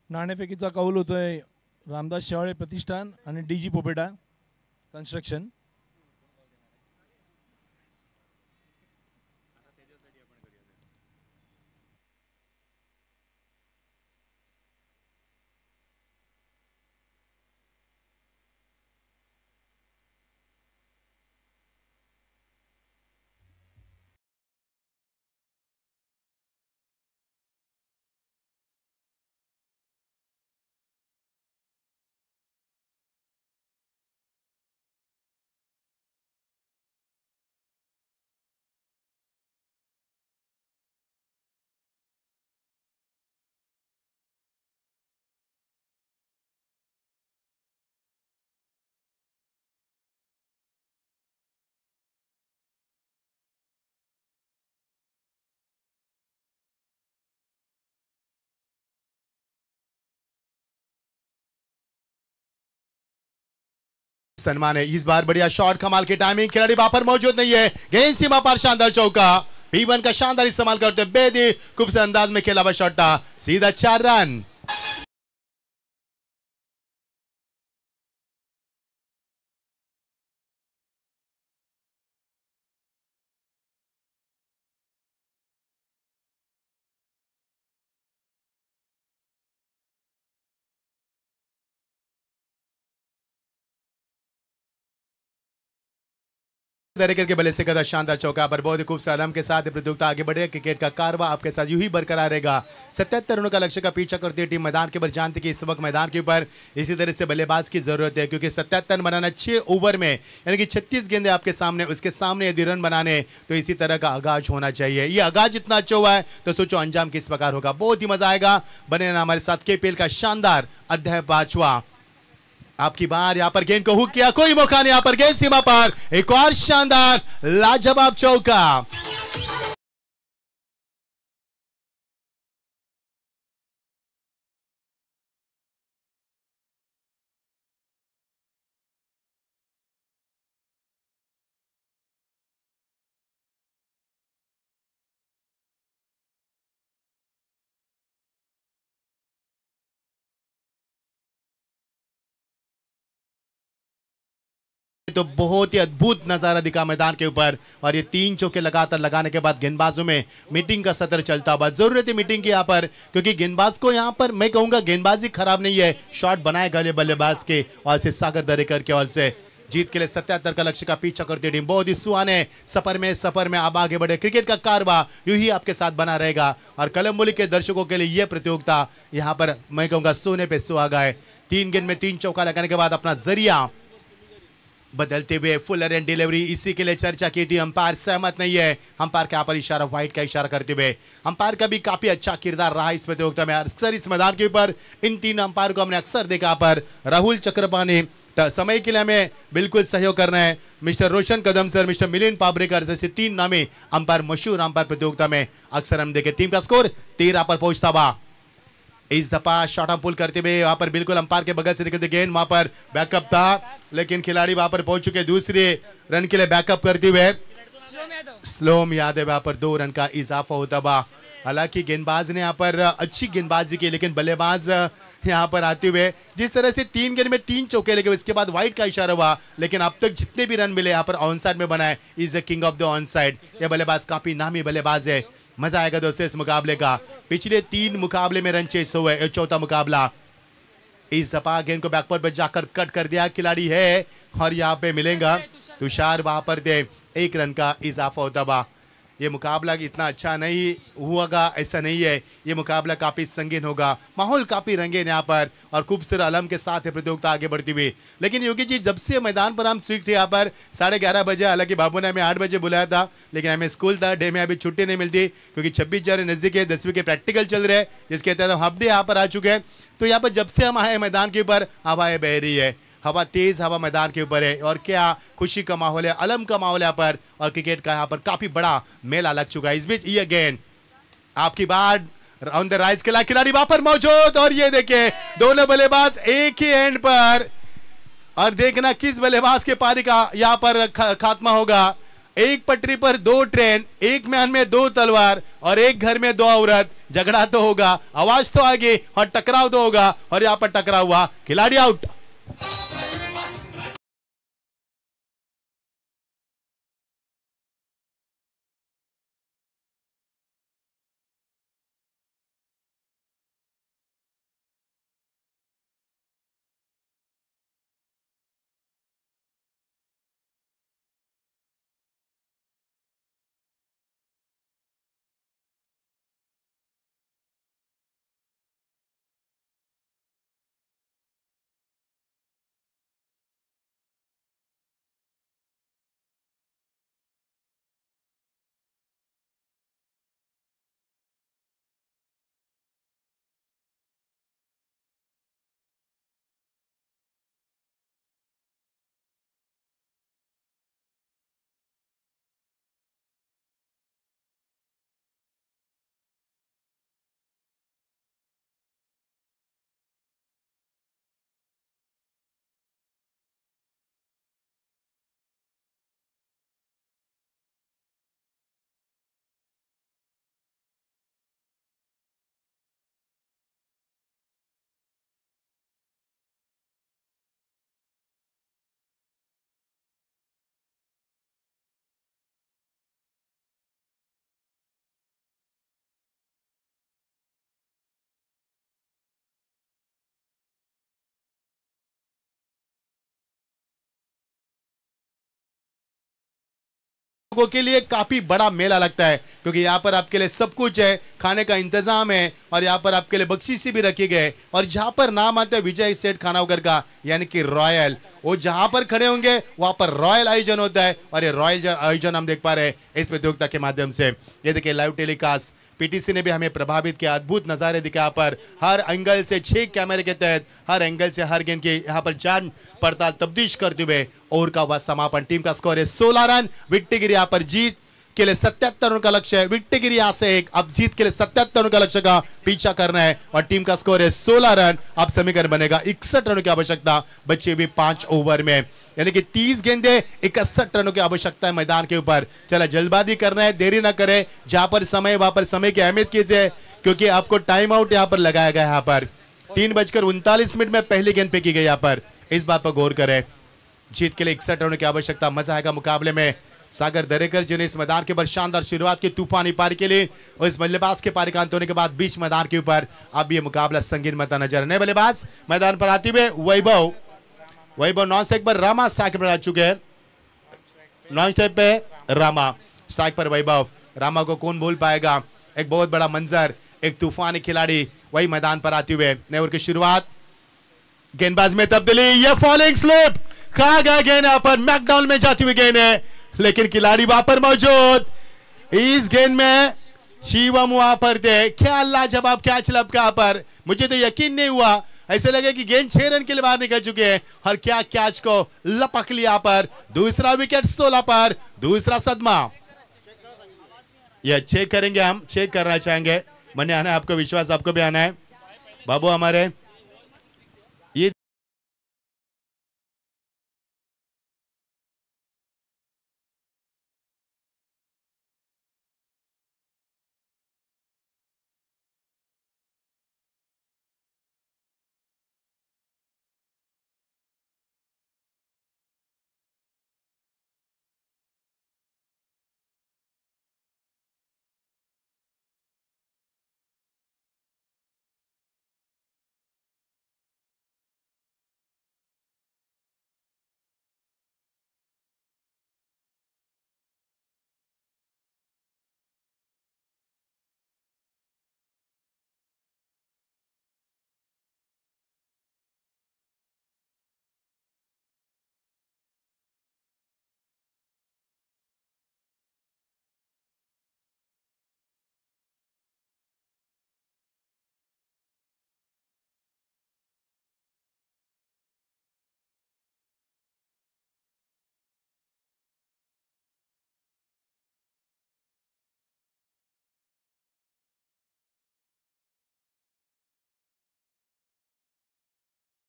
नाणेफेकीचा कौल होतोय रामदास शेवाळे प्रतिष्ठान आणि डीजी पोपेटा कन्स्ट्रक्शन. सम्मान है. इस बार बढ़िया शॉट, कमाल की टाइमिंग. खिलाड़ी वहां पर मौजूद नहीं है. गेंद सीमा पर शानदार चौका. P1 का शानदार इस्तेमाल करते बेदी खूबसूरत अंदाज में खेला हुआ शॉट था. सीधा 4 रन. दरेकर के बल्ले से कदा शानदार चौका पर बहुत ही खूब सलाम के साथ प्रतियोगिता आगे बढ़े। क्रिकेट का कारवा आपके साथ यूं ही बरकरार रहेगा। 77 रनों का लक्ष्य का पीछा करती है टीम मैदान के ऊपर। जानती कि इस वक्त मैदान के ऊपर इसी तरह से बल्लेबाज की जरूरत है, क्योंकि 77 रन बनाना 6 ओवर में, यानी कि 36 गेंदे आपके सामने, उसके सामने यदि रन बनाने तो इसी तरह का आगाज होना चाहिए। ये आगाज इतना अच्छा हुआ है तो सोचो अंजाम किस प्रकार होगा। बहुत ही मजा आएगा। बने रहना हमारे साथ। केपीएल का शानदार अध्याय 5वां। आपकी बार यहां पर गेंद को हुक किया, कोई मौका नहीं। यहां पर गेंद सीमा पर, एक और शानदार लाजवाब चौका। तो बहुत ही अद्भुत नजारा दिखा मैदान के ऊपर, और ये 3 चौके लगातार लगाने के बाद गेंदबाजों में मीटिंग का सत्र चलता हुआ। जरूरत है मीटिंग की यहाँ पर, क्योंकि गेंदबाज को यहाँ पर मैं कहूंगा गेंदबाजी खराब नहीं है। शॉट बनाए गए बल्लेबाज के और से सागर दरेकर के ओर से। जीत के लिए 77 का लक्ष्य का पीछा करती टीम। बहुत ही सुहाने सफर में अब आगे बढ़े। क्रिकेट का कारवा यूं ही आपके साथ बना रहेगा, और कलम्बोली के दर्शकों के लिए यह प्रतियोगिता यहाँ पर मैं कहूंगा सोने पे सुहागा है। 3 गेंद में 3 चौका लगाने के बाद अपना जरिया बदलते हुए फुलर एंड डिलीवरी, इसी के लिए चर्चा की थी। अंपायर सहमत नहीं है। अंपायर के यहाँ पर इशारा व्हाइट का इशारा करते हुए, अंपायर का भी काफी अच्छा किरदार रहा इस प्रतियोगिता में। अक्सर इस मैदान के ऊपर इन 3 अंपायर को हमने अक्सर देखा। पर राहुल चक्रपाणी समय के लिए हमें बिल्कुल सहयोग करना है। मिस्टर रोशन कदम सर, मिस्टर मिलिंद पाबरेकर जैसे 3 नामी अंपायर, मशहूर अंपायर प्रतियोगिता में अक्सर हम देखे। टीम का स्कोर 13 पर पहुंचता हुआ। इस दफा शॉट पुल करते हुए वहां पर बिल्कुल अंपायर के बगल से निकलते गेंद, वहां पर बैकअप था, लेकिन खिलाड़ी वहां पर पहुंच चुके। दूसरे रन के लिए बैकअप करते हुए स्लोम यादव वहां पर 2 रन का इजाफा होता हुआ। हालांकि गेंदबाज ने यहाँ पर अच्छी गेंदबाजी की, लेकिन बल्लेबाज यहाँ पर आते हुए जिस तरह से 3 गेंद में 3 चौके लगे, उसके बाद व्हाइट का इशारा हुआ, लेकिन अब तक जितने भी रन मिले यहाँ पर ऑन साइड में बनाए। Is the king of the on side. यह बल्लेबाज काफी नामी बल्लेबाज है। मजा आएगा दोस्तों इस मुकाबले का। पिछले 3 मुकाबले में रन चेस हुए, चौथा मुकाबला। इस दफा गेंद को बैकवर्ड पर जाकर कट कर दिया खिलाड़ी है, और यहाँ पे मिलेगा तुषार वहां पर दे। 1 रन का इजाफा होता हुआ। ये मुकाबला इतना अच्छा नहीं हुआ, ऐसा नहीं है। ये मुकाबला काफी संगीन होगा। माहौल काफी रंगीन यहाँ पर, और खूबसूरत अलम के साथ है प्रतियोगिता आगे बढ़ती हुई। लेकिन योगी जी, जब से मैदान पर हम स्विफ्ट थे यहाँ पर 11:30 बजे, हालांकि बाबू ने हमें 8 बजे बुलाया था, लेकिन हमें स्कूल था, डे में अभी छुट्टी नहीं मिलती, क्योंकि 26 जनवरी नजदीक है। 10वीं के प्रैक्टिकल चल रहे हैं, जिसके तहत हम हाफ डे यहाँ पर आ चुके हैं। तो यहाँ पर जब से हम आए मैदान के ऊपर, हवाएं बह रही है, हवा तेज हवा मैदान के ऊपर है, और क्या खुशी का माहौल है, अलम का माहौल यहाँ पर, और क्रिकेट का यहाँ पर काफी बड़ा मेला लग चुका है। इस बीच ये गेंद आपकी बात ऑन द राइज के खिलाड़ी वहां पर मौजूद, और ये देखिए दोनों बल्लेबाज एक ही एंड पर, और देखना किस बल्लेबाज के पारी का यहाँ पर खात्मा होगा। एक पटरी पर 2 ट्रेन, एक म्यान में 2 तलवार, और एक घर में 2 औरत। झगड़ा तो होगा, आवाज तो आगे, और टकराव तो होगा, और यहाँ पर टकराव हुआ, खिलाड़ी आउट। आपको के लिए काफी बड़ा मेला लगता है, क्योंकि यहाँ पर आपके लिए सब कुछ है, खाने का इंतजाम है और यहाँ पर आपके लिए बख्शीशी भी रखी गए। और जहां पर नाम आता है विजय सेठ खानावगर का, यानी कि रॉयल, वो जहां पर खड़े होंगे वहां पर रॉयल आयोजन होता है। और ये रॉयल आयोजन हम देख पा रहे हैं इस प्रतियोगिता के माध्यम से। ये देखिए लाइव टेलीकास्ट पीटीसी ने भी हमें प्रभावित किया, अद्भुत नजारे दिखे यहाँ पर। हर एंगल से 6 कैमरे के तहत हर एंगल से हर गेंद की यहाँ पर जान पड़ताल तब्दीश करते हुए ओवर का वह समापन। टीम का स्कोर है 16 रन। विक्टी गिरी यहाँ पर जीत के लिए 77 रन का लक्ष्य है। विक्टी गिरी यहाँ से एक, अब जीत के लिए 77 रन का लक्ष्य का पीछा करना है और टीम का स्कोर है 16 रन। अब समीकरण बनेगा 61 रनों की आवश्यकता बचे हुए 5 ओवर में, यानी कि 30 गेंदे 61 रनों की आवश्यकता है मैदान के ऊपर। चला जल्दबाजी करना है, देरी ना करें, जहां पर समय वहां पर समय की अहमियत कीजिए, क्योंकि आपको टाइम आउट यहां पर लगाया गया है। यहाँ पर 3:39 में पहली गेंद फेंकी गई। यहाँ पर इस बात पर गौर करें, जीत के लिए 61 रनों की आवश्यकता। मजा आएगा मुकाबले में। सागर दरेकर जिन्हें इस मैदान के ऊपर शानदार शुरुआत की तूफानी पारी के लिए और इस बल्लेबाज के पारी का अंत होने के बाद बीच मैदान के ऊपर अब ये मुकाबला संगीन बनता नजर। नए बल्लेबाज मैदान पर आते हुए वैभव नॉन स्ट्राइक पर रामा स्ट्राइक पर आ चुके हैं। नॉन स्ट्राइक पे रामा, स्ट्राइक पर वैभव। रामा को कौन भूल पाएगा, एक बहुत बड़ा मंजर, एक तूफानी खिलाड़ी वही मैदान पर आते हुए। नए ओवर की शुरुआत, गेंदबाज में तब्दीली, ये फॉलिंग स्लिप, कहा गया गेंद यहाँ पर मैकडाउन में जाती हुई गेंद है, लेकिन खिलाड़ी वहां पर मौजूद। इस गेंद में शिवम वहां पर थे, क्या लाजवाब कैच लपका पर, मुझे तो यकीन नहीं हुआ, ऐसे लगे कि गेंद 6 रन के लिए बाहर निकल चुके हैं और क्या कैच को लपक लिया पर। दूसरा विकेट 16 पर, दूसरा सदमा। ये चेक करेंगे, हम चेक करना चाहेंगे। मैंने आना है, आपको विश्वास, आपको भी आना है बाबू हमारे। ये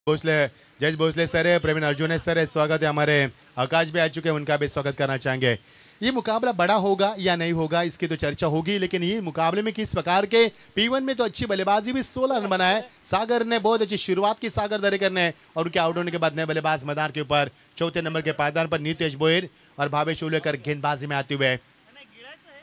भोसले, जज भोसले सर है, प्रवीण अर्जुन है सर है, स्वागत है। हमारे आकाश भी आ चुके हैं, उनका भी स्वागत करना चाहेंगे। ये मुकाबला बड़ा होगा या नहीं होगा इसकी तो चर्चा होगी, लेकिन ये मुकाबले में किस प्रकार के P1 में तो अच्छी बल्लेबाजी भी 16 रन बनाए। सागर ने बहुत अच्छी शुरुआत की, सागर दरेकर ने, और उनके आउट होने के बाद नए बल्लेबाज मैदान के ऊपर चौथे नंबर के पायदान पर नीतेश बोयर और भावेश उलेकर गेंदबाजी में आते हुए।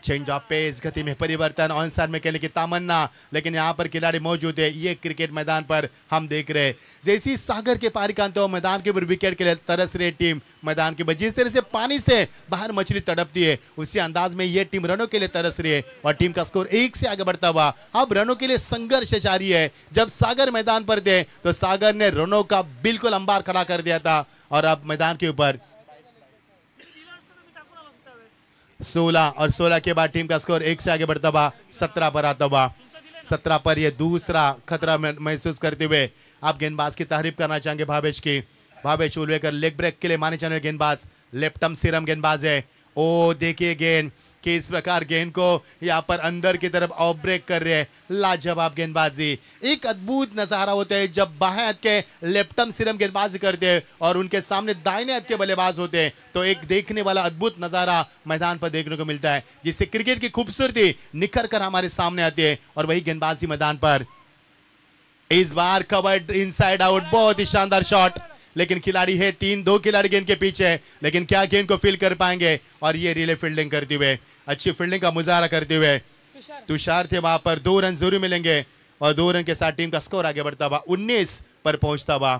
चेंज ऑफ पेस, गति में परिवर्तन, ऑन साइड में खेलने की तमन्ना, लेकिन यहाँ पर खिलाड़ी मौजूद है। ये क्रिकेट मैदान पर हम देख रहे हैं जैसी सागर के पारी का हो मैदान के ऊपर विकेट के लिए तरस रही टीम मैदान के ऊपर, जिस तरह से पानी से बाहर मछली तड़पती है उसी अंदाज में ये टीम रनों के लिए तरस रही है और टीम का स्कोर 1 से आगे बढ़ता हुआ अब रनों के लिए संघर्ष जारी है। जब सागर मैदान पर थे तो सागर ने रनों का बिल्कुल अंबार खड़ा कर दिया था और अब मैदान के ऊपर 16 और 16 के बाद टीम का स्कोर 1 से आगे बढ़ता हुआ 17 पर आता हुआ। 17 पर यह दूसरा खतरा महसूस करते हुए आप गेंदबाज की तारीफ करना चाहेंगे भावेश की। भावेश उलवेकर लेग ब्रेक के लिए माने जाने गेंदबाज, लेफ्टम सीरम गेंदबाज है। ओ देखिए गेंद कि इस प्रकार गेंद को यहाँ पर अंदर की तरफ ऑफ ब्रेक कर रहे हैं, लाजवाब गेंदबाजी। एक अद्भुत नजारा होता है जब बाएं हाथ के लेफ्टम सीरम गेंदबाजी करते हैं और उनके सामने दाहिने हाथ के बल्लेबाज होते हैं, तो एक देखने वाला अद्भुत नजारा मैदान पर देखने को मिलता है, जिससे क्रिकेट की खूबसूरती निखर कर हमारे सामने आती है। और वही गेंदबाजी मैदान पर इस बार कवर्ड इनसाइड आउट, बहुत ही शानदार शॉट, लेकिन खिलाड़ी है 2 खिलाड़ी गेंद के पीछे, लेकिन क्या गेंद को फील कर पाएंगे। और ये रिले फील्डिंग करते हुए, अच्छी फील्डिंग का मुजाहरा करते हुए तुषार थे वहां पर। 2 रन जरूर मिलेंगे और 2 रन के साथ टीम का स्कोर आगे बढ़ता हुआ 19 पर पहुंचता हुआ।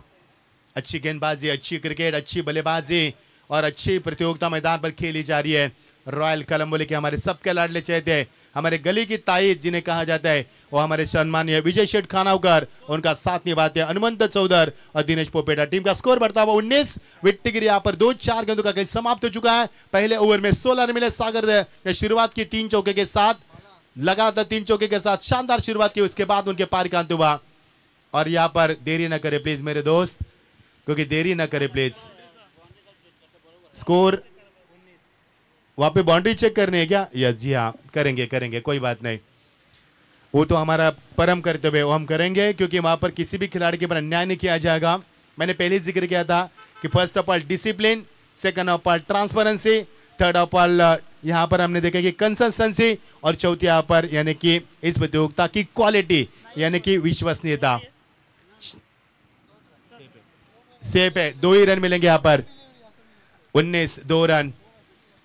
अच्छी गेंदबाजी, अच्छी क्रिकेट, अच्छी बल्लेबाजी और अच्छी प्रतियोगिता मैदान पर खेली जा रही है। रॉयल कलम्बोली के हमारे सबके लाडले चहेते, हमारे गली की ताईत जिन्हें कहा जाता है, वो हमारे सम्मानीय विजय शेठ खानावकर, उनका साथ निभाते हैं हनुमंत चौधर और दिनेश पोपेटा। टीम का स्कोर बढ़ता हुआ 19। विकेट गिरी यहाँ पर 2-4 गेंदों का खेल समाप्त हो चुका है। पहले ओवर में 16 रन मिले सागर ने शुरुआत की 3 चौके के साथ, लगातार 3 चौके के साथ शानदार शुरुआत की। उसके बाद उनके पार का अंत हुआ। और यहाँ पर देरी ना करे प्लीज मेरे दोस्त, क्योंकि देरी ना करे प्लीज। स्कोर वहां पे बाउंड्री चेक करनी है क्या? यस जी हाँ, करेंगे करेंगे, कोई बात नहीं। वो तो हमारा परम कर्तव्य, वो हम करेंगे, क्योंकि वहां पर किसी भी खिलाड़ी के ऊपर अन्याय नहीं किया जाएगा। मैंने पहले जिक्र किया था कि first of all discipline, second of all transparency, third of all यहाँ पर हमने देखा कि कंसिस्टेंसी, और चौथी यहाँ पर यानी कि इस प्रतियोगिता की क्वालिटी यानी कि विश्वसनीयता। सेफ है, 2 ही रन मिलेंगे यहाँ पर। 19, 2 रन,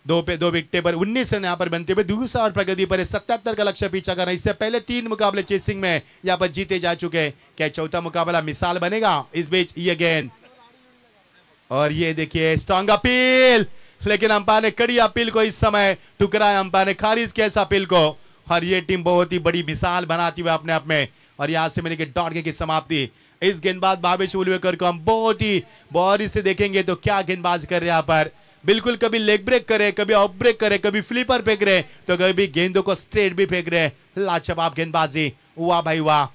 2 पे 2 विकेट पर 19 रन यहाँ पर बनते हुए दूसरा और प्रगति पर 77 का लक्ष्य पीछा करना। इससे पहले 3 मुकाबले चेसिंग में यहाँ पर जीते जा चुके। क्या चौथा मुकाबला मिसाल बनेगा? इस बीच ये गेंद, और ये देखिए स्ट्रॉन्ग अपील, लेकिन अंपायर ने कड़ी अपील को इस समय ठुकराया, अंपायर ने खारिज किया इस अपील को। और ये टीम बहुत ही बड़ी मिसाल बनाती हुई अपने आप में, और यहां से मिलेगी डॉट की समाप्ति। इस गेंदबाज भावेश उलवेकर को हम बहुत ही बारी से देखेंगे तो क्या गेंदबाज कर रहे हैं यहाँ पर। बिल्कुल कभी लेग ब्रेक करे, कभी ऑफ ब्रेक करे, कभी फ्लिपर फेंक रहे, तो कभी गेंदों को स्ट्रेट भी फेंक रहे। लाजवाब गेंदबाजी, वाह भाई वाह।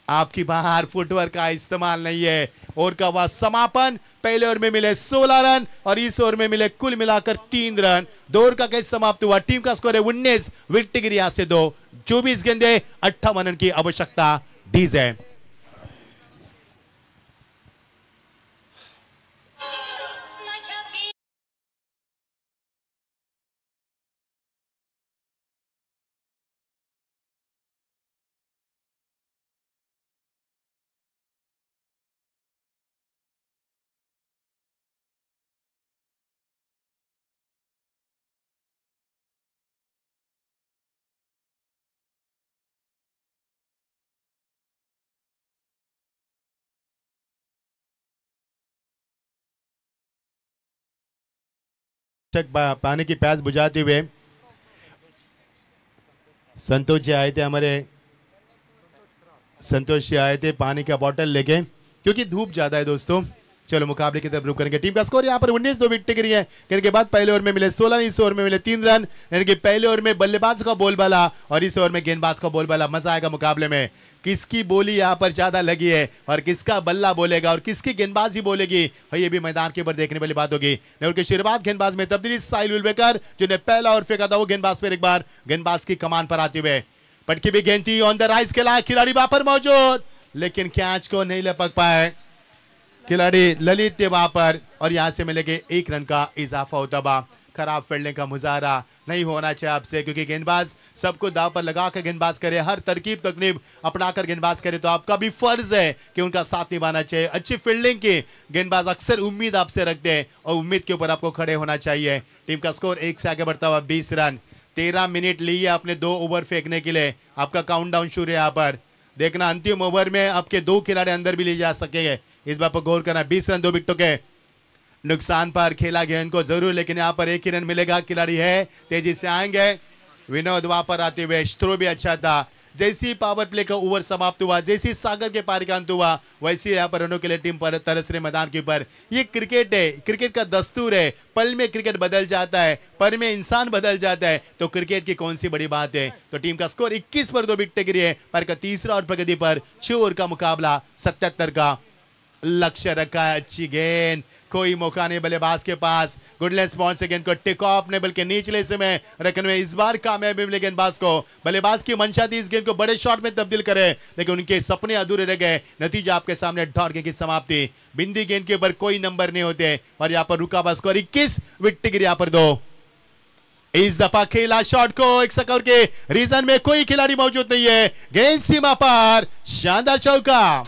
आपकी बाहर फुटवर्क का इस्तेमाल नहीं है। ओवर का वह समापन, पहले ओवर में मिले 16 रन और इस ओवर में मिले कुल मिलाकर 3 रन। 2 ओवर का कैच समाप्त हुआ। टीम का स्कोर है 19, विकेट गिरी यहाँ से 2। 24 गेंदे, 58 रन की आवश्यकता डीजे। पानी की प्यास बुझाते हुए संतोष जी आए थे, हमारे संतोष जी आए थे पानी का बोतल लेके, क्योंकि धूप ज्यादा है दोस्तों। चलो मुकाबले की तरफ रुक करेंगे। टीम का स्कोर यहाँ पर 19, 2 विकेट गिरी है। कहने के बाद पहले ओवर में मिले 16, इस ओवर में मिले 3 रन। यानी कि पहले ओवर में बल्लेबाज का बोलबाला और इस ओवर में गेंदबाज का बोलबाला। मजा आएगा मुकाबले में, किसकी बोली यहाँ पर ज्यादा लगी है और किसका बल्ला बोलेगा और किसकी गेंदबाजी बोलेगी, ये भी मैदान के ऊपर देखने वाली बात होगी। की शुरुआत गेंदबाज में तब्दीली, साहिल उलवेकर जिन्हें पहला ओवर फेंका था वो गेंदबाज पर एक बार गेंदबाज की कमान पर आते हुए पटकी भी गेंद थी ऑन द राइज के लायक खिलाड़ी वहां पर मौजूद, लेकिन कैच को नहीं लपक पाए खिलाड़ी ललित थे वहां पर। और यहां से मिलेंगे 1 रन का इजाफा होता बा। खराब फील्डिंग का मुजाहरा नहीं होना चाहिए आपसे, क्योंकि गेंदबाज सबको दाव पर लगा कर गेंदबाज करे, हर तरकीब तकनीब अपनाकर गेंदबाज करे, तो आपका भी फर्ज है कि उनका साथ निभाना चाहिए। अच्छी फील्डिंग की गेंदबाज अक्सर उम्मीद आपसे रखते हैं और उम्मीद के ऊपर आपको खड़े होना चाहिए। टीम का स्कोर 1 से आगे बढ़ता हुआ 20 रन। 13 मिनट लिए अपने 2 ओवर फेंकने के लिए। आपका काउंटडाउन शुरू है यहाँ पर। देखना अंतिम ओवर में आपके 2 खिलाड़ी अंदर भी ले जा सकेंगे, इस बात पर गौर करना। 20 रन 2 विकेटों के नुकसान पर खेला गया इनको जरूर, लेकिन यहाँ पर 1 ही रन मिलेगा। खिलाड़ी है, तेजी से आएंगे। विनोद वहां पर आते हुए, थ्रो भी अच्छा था। जैसी पावर प्ले का ओवर समाप्त हुआ, जैसी सागर के पार का अंत हुआ, वैसे यहाँ पर रनों के लिए टीम पर तरस रहे मैदान के ऊपर। ये क्रिकेट है, क्रिकेट का दस्तूर है। पल में क्रिकेट बदल जाता है, पल में इंसान बदल जाता है, तो क्रिकेट की कौन सी बड़ी बात है। तो टीम का स्कोर 21 पर 2 विकेट गिरी है। पर का तीसरा और प्रगति पर 6 ओवर का मुकाबला, 77 का लक्ष्य रखा है। अच्छी गेंद, कोई मौका नहीं बल्लेबाज के पास। गुडलेस बॉल से गेंद को टेक ऑफ ने बल्कि निचले हिस्से में रखने में इस बार कामयाबी मिली गेंदबाज को। बल्लेबाज की मंशा थी इस गेंद को बड़े शॉट में तब्दील करे, लेकिन उनके सपने अधूरे रह गए। नतीजा आपके सामने, डॉट की समाप्ति। बिंदी गेंद के ऊपर कोई नंबर नहीं होते और यहाँ पर रुका बस स्कोर 21, विकेट गिरी यहाँ पर 2। इस दफा खेला शॉट को 1 स्कोर के रीजन में कोई खिलाड़ी मौजूद नहीं है। गेंद सीमा पर, शानदार चौका।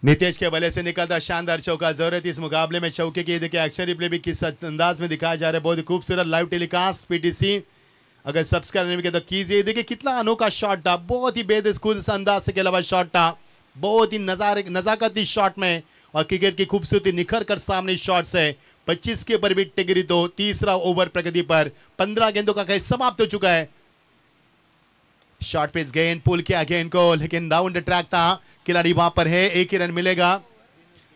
नितेश के बल्ले से निकलता शानदार चौका, जरूरत इस मुकाबले में चौके की। देखिए एक्शन रिप्ले भी किस अंदाज में दिखाया जा रहा है, बहुत ही खूबसूरत लाइव टेलीकास्ट पीटीसी। अगर सब्सक्राइब नहीं किया तो कीजिए। देखिए कितना अनोखा शॉट था, बहुत ही बेदखूल अंदाज से खेला हुआ शॉट था, बहुत ही नजाकती शॉट में, और क्रिकेट की खूबसूरती निखर कर सामने शॉट से 25 के ऊपर विकेट गिरी। तो तीसरा ओवर प्रगति पर 15 गेंदों का खेल समाप्त हो चुका है। शॉर्ट पिच गेंद पुल किया गेंद को, लेकिन राउंड ट्रैक था, खिलाड़ी वहां पर है, एक ही रन मिलेगा।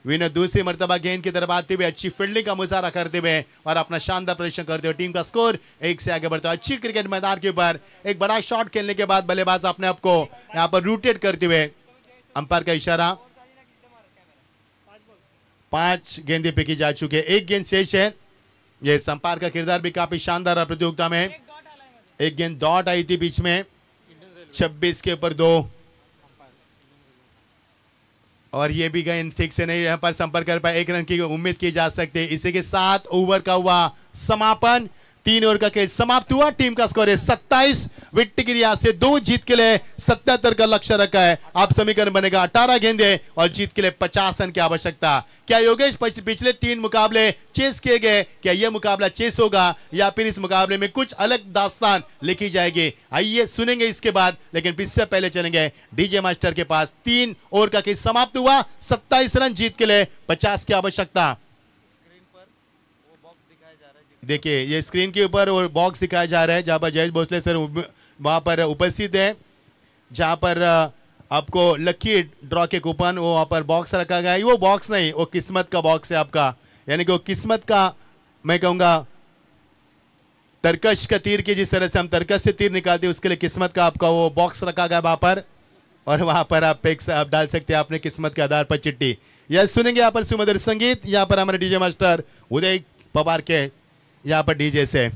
विनर दूसरी मर्तबा गेंद की तरफ आते हुए अच्छी फील्डिंग का मुजाहरा करते हुए और अपना शानदार प्रदर्शन करते हुए टीम का स्कोर 1 से आगे बढ़ता है। अच्छी क्रिकेट मैदान के ऊपर एक बड़ा शॉट खेलने के बाद बल्लेबाज अपने आप को यहां पर रूटेट करते हुए, अंपायर का इशारा, 5 गेंदें फेंकी जा चुकी है, 1 गेंद शेष है। ये अंपायर का किरदार भी काफी शानदार रहा प्रतियोगिता में। 1 गेंद डॉट आई थी बीच में, 26 के ऊपर 2, और ये भी गेंद ठीक से नहीं यहाँ पर संपर्क कर पाए, 1 रन की उम्मीद की जा सकती है। इसी के साथ ओवर का हुआ समापन, 3 ओवर का खेल समाप्त हुआ। टीम का स्कोर है 27, विकेट गिरी से 2, जीत के लिए 77 का लक्ष्य रखा है। आप समीकरण बनेगा 18 गेंदे और जीत के लिए 50 रन की आवश्यकता। क्या योगेश पिछले 3 मुकाबले चेस किए गए, क्या यह मुकाबला चेस होगा या फिर इस मुकाबले में कुछ अलग दास्तान लिखी जाएगी? आइए सुनेंगे इसके बाद, लेकिन इससे पहले चलेंगे डीजे मास्टर के पास। 3 ओवर का खेल समाप्त हुआ, 27 रन, जीत के लिए 50 की आवश्यकता। देखिए ये स्क्रीन के ऊपर वो बॉक्स दिखाया जा रहा है जहां पर जयेश भोसले सर वहां पर उपस्थित है, जहां पर आपको लकी ड्रॉ के कूपन वो वहां पर बॉक्स रखा गया है। वो बॉक्स नहीं, वो किस्मत का बॉक्स है आपका, यानी कि वो किस्मत का, मैं कहूंगा तरकश का तीर की, जिस तरह से हम तरकश से तीर निकालते हैं उसके लिए किस्मत का आपका वो बॉक्स रखा गया वहां पर, और वहां पर आप डाल सकते हैं अपने किस्मत के आधार पर चिट्ठी। यह सुनेंगे यहाँ पर सुमधुर संगीत, यहाँ पर हमारे डीजे मास्टर उदय पवार के यहाँ पर डीजे से।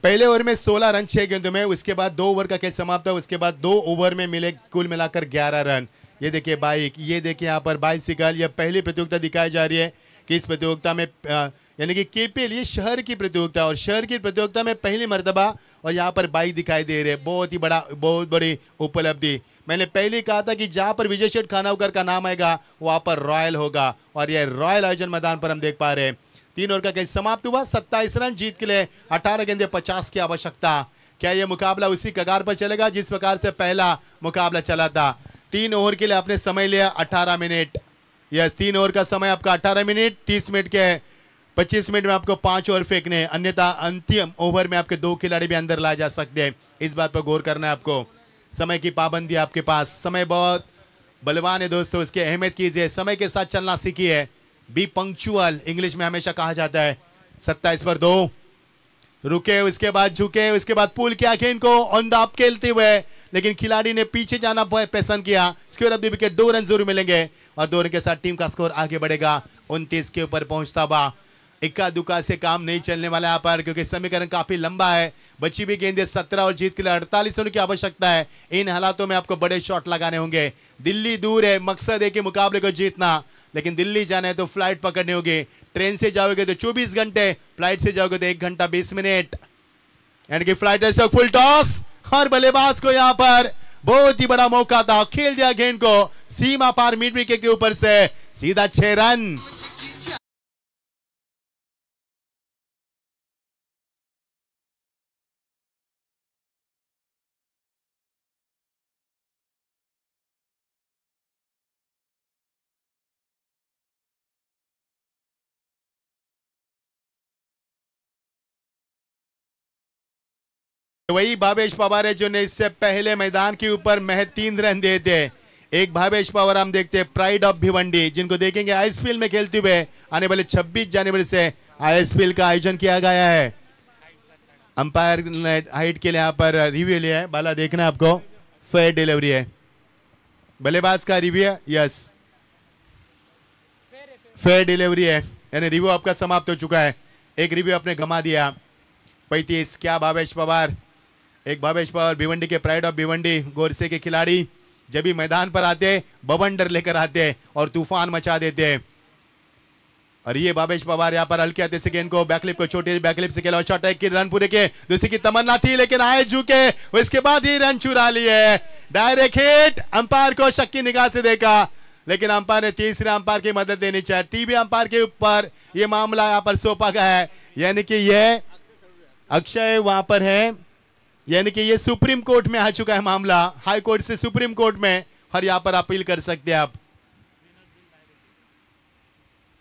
पहले ओवर में 16 रन 6 गेंदों में, उसके बाद 2 ओवर का खेल समाप्त हुआ, उसके बाद 2 ओवर में मिले कुल मिलाकर 11 रन। ये देखिए बाइक, ये देखिए यहाँ पर बाइसिकल, ये पहली प्रतियोगिता दिखाई जा रही है कि इस प्रतियोगिता में यानी कि केपीएल ये शहर की प्रतियोगिता, और शहर की प्रतियोगिता में पहली मर्तबा और यहाँ पर बाइक दिखाई दे रहे हैं। बहुत बड़ी उपलब्धि। मैंने पहले कहा था कि जहाँ पर विजय शेठ खानावकर का नाम आएगा वहाँ पर रॉयल होगा, और यह रॉयल आयोजन मैदान पर हम देख पा रहे हैं। 3 ओवर का खेल समाप्त हुआ, 27 रन, जीत के लिए 18 गेंदे 50 की आवश्यकता। क्या यह मुकाबला उसी कगार पर चलेगा जिस प्रकार से पहला मुकाबला चला था? 3 ओवर के लिए आपने समय लिया 18 मिनट। यस, 3 ओवर का समय आपका 18 मिनट, 30 मिनट के 25 मिनट में आपको 5 ओवर फेंकने हैं, अन्यथा अंतिम ओवर में आपके 2 खिलाड़ी भी अंदर लाए जा सकते हैं। इस बात पर गौर करना है आपको। समय की पाबंदी आपके पास, समय बहुत बलवान है दोस्तों, इसकी अहमियत कीजिए, समय के साथ चलना सीखिए। बी पंक्चुअल इंग्लिश में हमेशा कहा जाता है। 27 पर 2, रुके, उसके बाद झुके, उसके बाद पुल किया गेंद को ऑन द अप खेलते हुए, लेकिन खिलाड़ी ने पीछे जाना पसंद किया। इसके बाद विकेट, 2 रन जरूर मिलेंगे और 2 रन के साथ टीम का स्कोर आगे बढ़ेगा 29 के ऊपर पहुंचता हुआ। इक्का दुक्का से काम नहीं चलने वाला यहाँ पर, क्योंकि समीकरण काफी लंबा है। बची भी गेंदें 17 और जीत के लिए 48 रन की आवश्यकता है। इन हालातों में आपको बड़े शॉट लगाने होंगे। दिल्ली दूर है, मकसद है कि मुकाबले को जीतना, लेकिन दिल्ली जाना है तो फ्लाइट पकड़नी होगी। ट्रेन से जाओगे तो 24 घंटे, फ्लाइट से जाओगे तो 1 घंटा 20 मिनट, यानी कि फ्लाइट फुल टॉस, और बल्लेबाज को यहाँ पर बहुत ही बड़ा मौका था, खेल दिया गेंद को सीमा पार मिड विकेट के ऊपर से, सीधा 6 रन। वही भावेश पवार है जो ने इससे पहले मैदान के ऊपर महज 3 रन दिए थे। एक भावेश पवार हम देखते हैं, प्राइड ऑफ भिवंडी, जिनको देखेंगे आईएसपीएल में खेलते हुए आने वाले 26 जनवरी से आईएसपीएल का आयोजन किया गया है। अंपायर ने हाइट के लिए यहाँ पर रिव्यू लिया है, बाला देखना है आपको, फेयर डिलीवरी है, बल्लेबाज का रिव्यू है, यस फेयर डिलीवरी है, यानी रिव्यू आपका समाप्त हो चुका है। एक रिव्यू आपने गमा दिया। 35 क्या भावेश पवार, एक भावेश पवार भिवंडी के प्राइड ऑफ भिवंडी गोरसे के खिलाड़ी, जब भी मैदान पर आते बवंडर लेकर आते और तूफान मचा देते। और ये भावेश पवार यहाँ पर हल्के हाथे से गेंद को बैकलिप को छोटी बैकलिप से खेला, शॉट है कि रन पूरे के दूसरी की तमन्ना थी लेकिन आए झुके, उसके बाद ही रन चुरा लिए। डायरेक्ट हिट, अंपायर को शक की निगाह से देखा लेकिन अंपायर ने तीसरे अंपायर की मदद लेनी चाहिए। टीवी अंपायर के ऊपर ये मामला यहाँ पर सौंपा गया है, यानी कि ये अक्षय वहां पर है, यानी कि ये सुप्रीम कोर्ट में आ चुका है मामला, हाई कोर्ट से सुप्रीम कोर्ट में, और यहां पर अपील कर सकते हैं आप।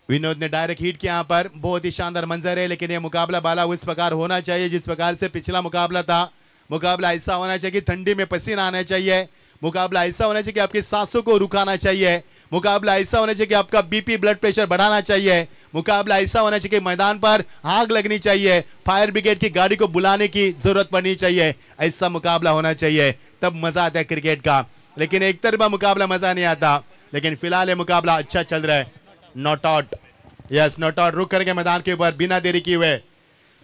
विनोद ने डायरेक्ट हिट किया, यहां पर बहुत ही शानदार मंजर है, लेकिन ये मुकाबला बाला उस प्रकार होना चाहिए जिस प्रकार से पिछला मुकाबला था। मुकाबला ऐसा होना चाहिए कि ठंडी में पसीना आना चाहिए, मुकाबला ऐसा होना चाहिए कि आपकी सांसों को रुकाना चाहिए, मुकाबला ऐसा होना चाहिए कि आपका बीपी ब्लड प्रेशर बढ़ाना चाहिए, मुकाबला ऐसा होना चाहिए कि मैदान पर आग लगनी चाहिए, फायर ब्रिगेड की गाड़ी को बुलाने की जरूरत पड़नी चाहिए। ऐसा मुकाबला होना चाहिए, तब मजा आता है क्रिकेट का। लेकिन एक तरफा मुकाबला मजा नहीं आता, लेकिन फिलहाल ये मुकाबला अच्छा चल रहा है। Not out, yes not out, रुक करके मैदान के ऊपर बिना देरी किए हुए।